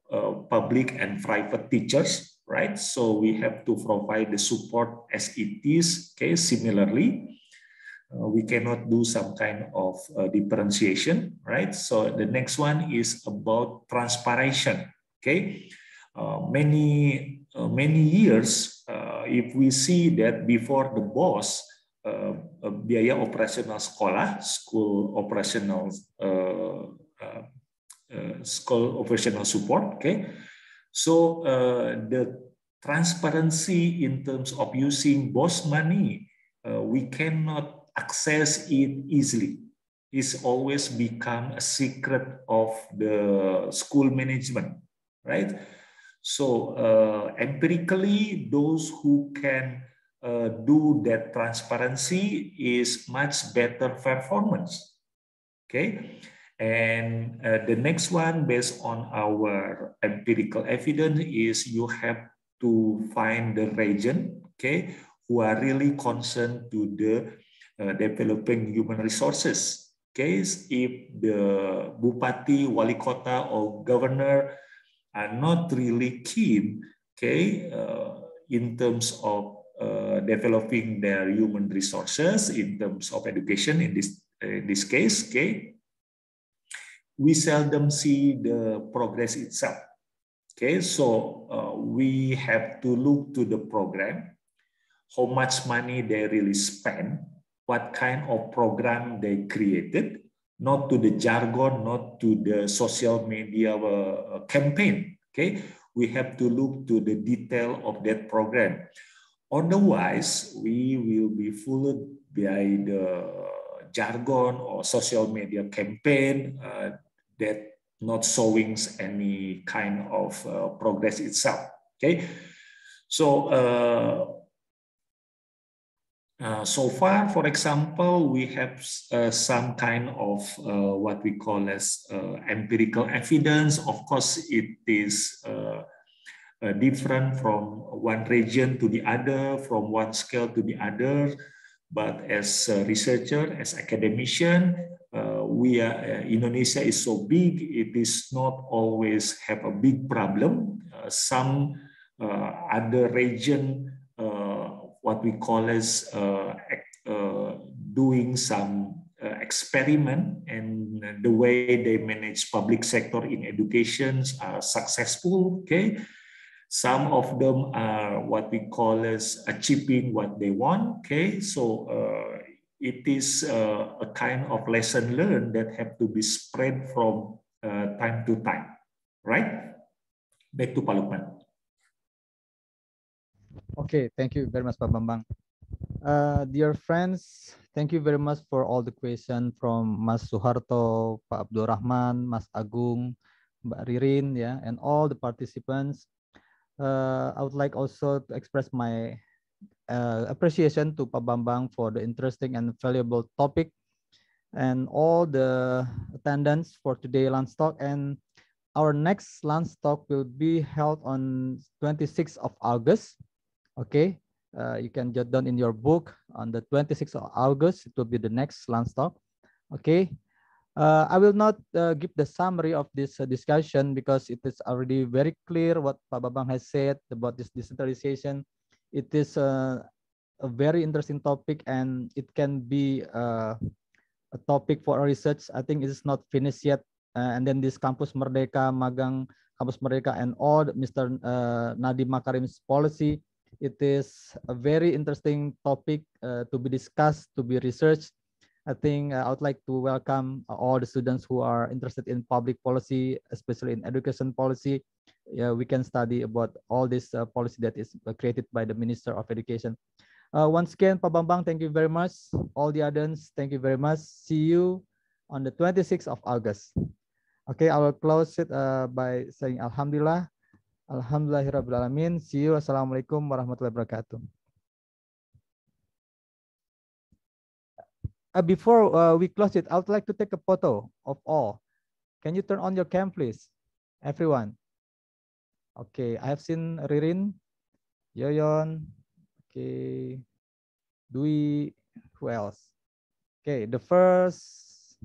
B: public and private teachers, right? So we have to provide the support as it is, okay. Similarly, we cannot do some kind of differentiation, right? So the next one is about transparency, okay. Many years, if we see that before the BOS, biaya operasional sekolah, school operational support, okay. So the transparency in terms of using BOS money, we cannot access it easily. It's always become a secret of the school management, right? So empirically, those who can do that transparency is much better performance, okay? And the next one, based on our empirical evidence, is you have to find the region, okay, who are really concerned to the developing human resources. Okay, if the bupati, wali kota, or governor are not really keen, okay, in terms of developing their human resources, in terms of education, in this case, okay, we seldom see the progress itself. Okay, so we have to look to the program, how much money they really spend, what kind of program they created, not to the jargon, not to the social media campaign. Okay, we have to look to the detail of that program. Otherwise, we will be fooled by the jargon or social media campaign that not showing any kind of progress itself. Okay, so so far, for example, we have some kind of what we call as empirical evidence. Of course, it is different from one region to the other, from one scale to the other. But as a researcher, as academician, Indonesia is so big, it is not always have a big problem. Some other region, what we call as doing some experiment, and the way they manage public sector in education are successful. Okay, some of them are what we call as achieving what they want. Okay, so it is a kind of lesson learned that have to be spread from time to time, right? Back to Pak Lukman.
A: Okay, thank you very much, Pak Bambang. Dear friends, thank you very much for all the questions from Mas Suharto, Pak Abdul Rahman, Mas Agung, Mbak Ririn, yeah, and all the participants. I would like also to express my appreciation to Pak Bambang for the interesting and valuable topic, and all the attendants for today lunch talk. And our next lunch talk will be held on 26th of August. Okay, you can jot down in your book on the 26th of August. It will be the next lunch talk. Okay, I will not give the summary of this discussion because it is already very clear what Pak Bambang has said about this decentralization. It is a very interesting topic, and it can be a topic for research. I think it is not finished yet. And then this Campus Merdeka, Magang Campus Merdeka, and all Mr. Nadiem Makarim's policy. It is a very interesting topic to be discussed, to be researched. I think I would like to welcome all the students who are interested in public policy, especially in education policy. Yeah, we can study about all this policy that is created by the Minister of Education. Once again, Pak Bambang, thank you very much. All the others, thank you very much. See you on the 26th of August. Okay, I will close it by saying Alhamdulillah. Alhamdulillahirrabbilalamin. See you. Assalamualaikum warahmatullahi wabarakatuh. Before we close it, I would like to take a photo of all. Can you turn on your cam, please? Everyone. Okay, I have seen Ririn, Yoyon, okay, Dwi, who else? Okay, the first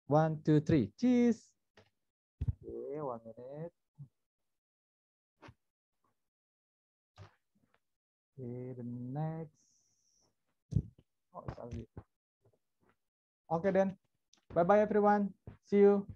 A: 1, 2, 3. Cheese. Okay, 1 minute. Okay, the next. Oh, sorry. Okay then. Bye bye everyone. See you.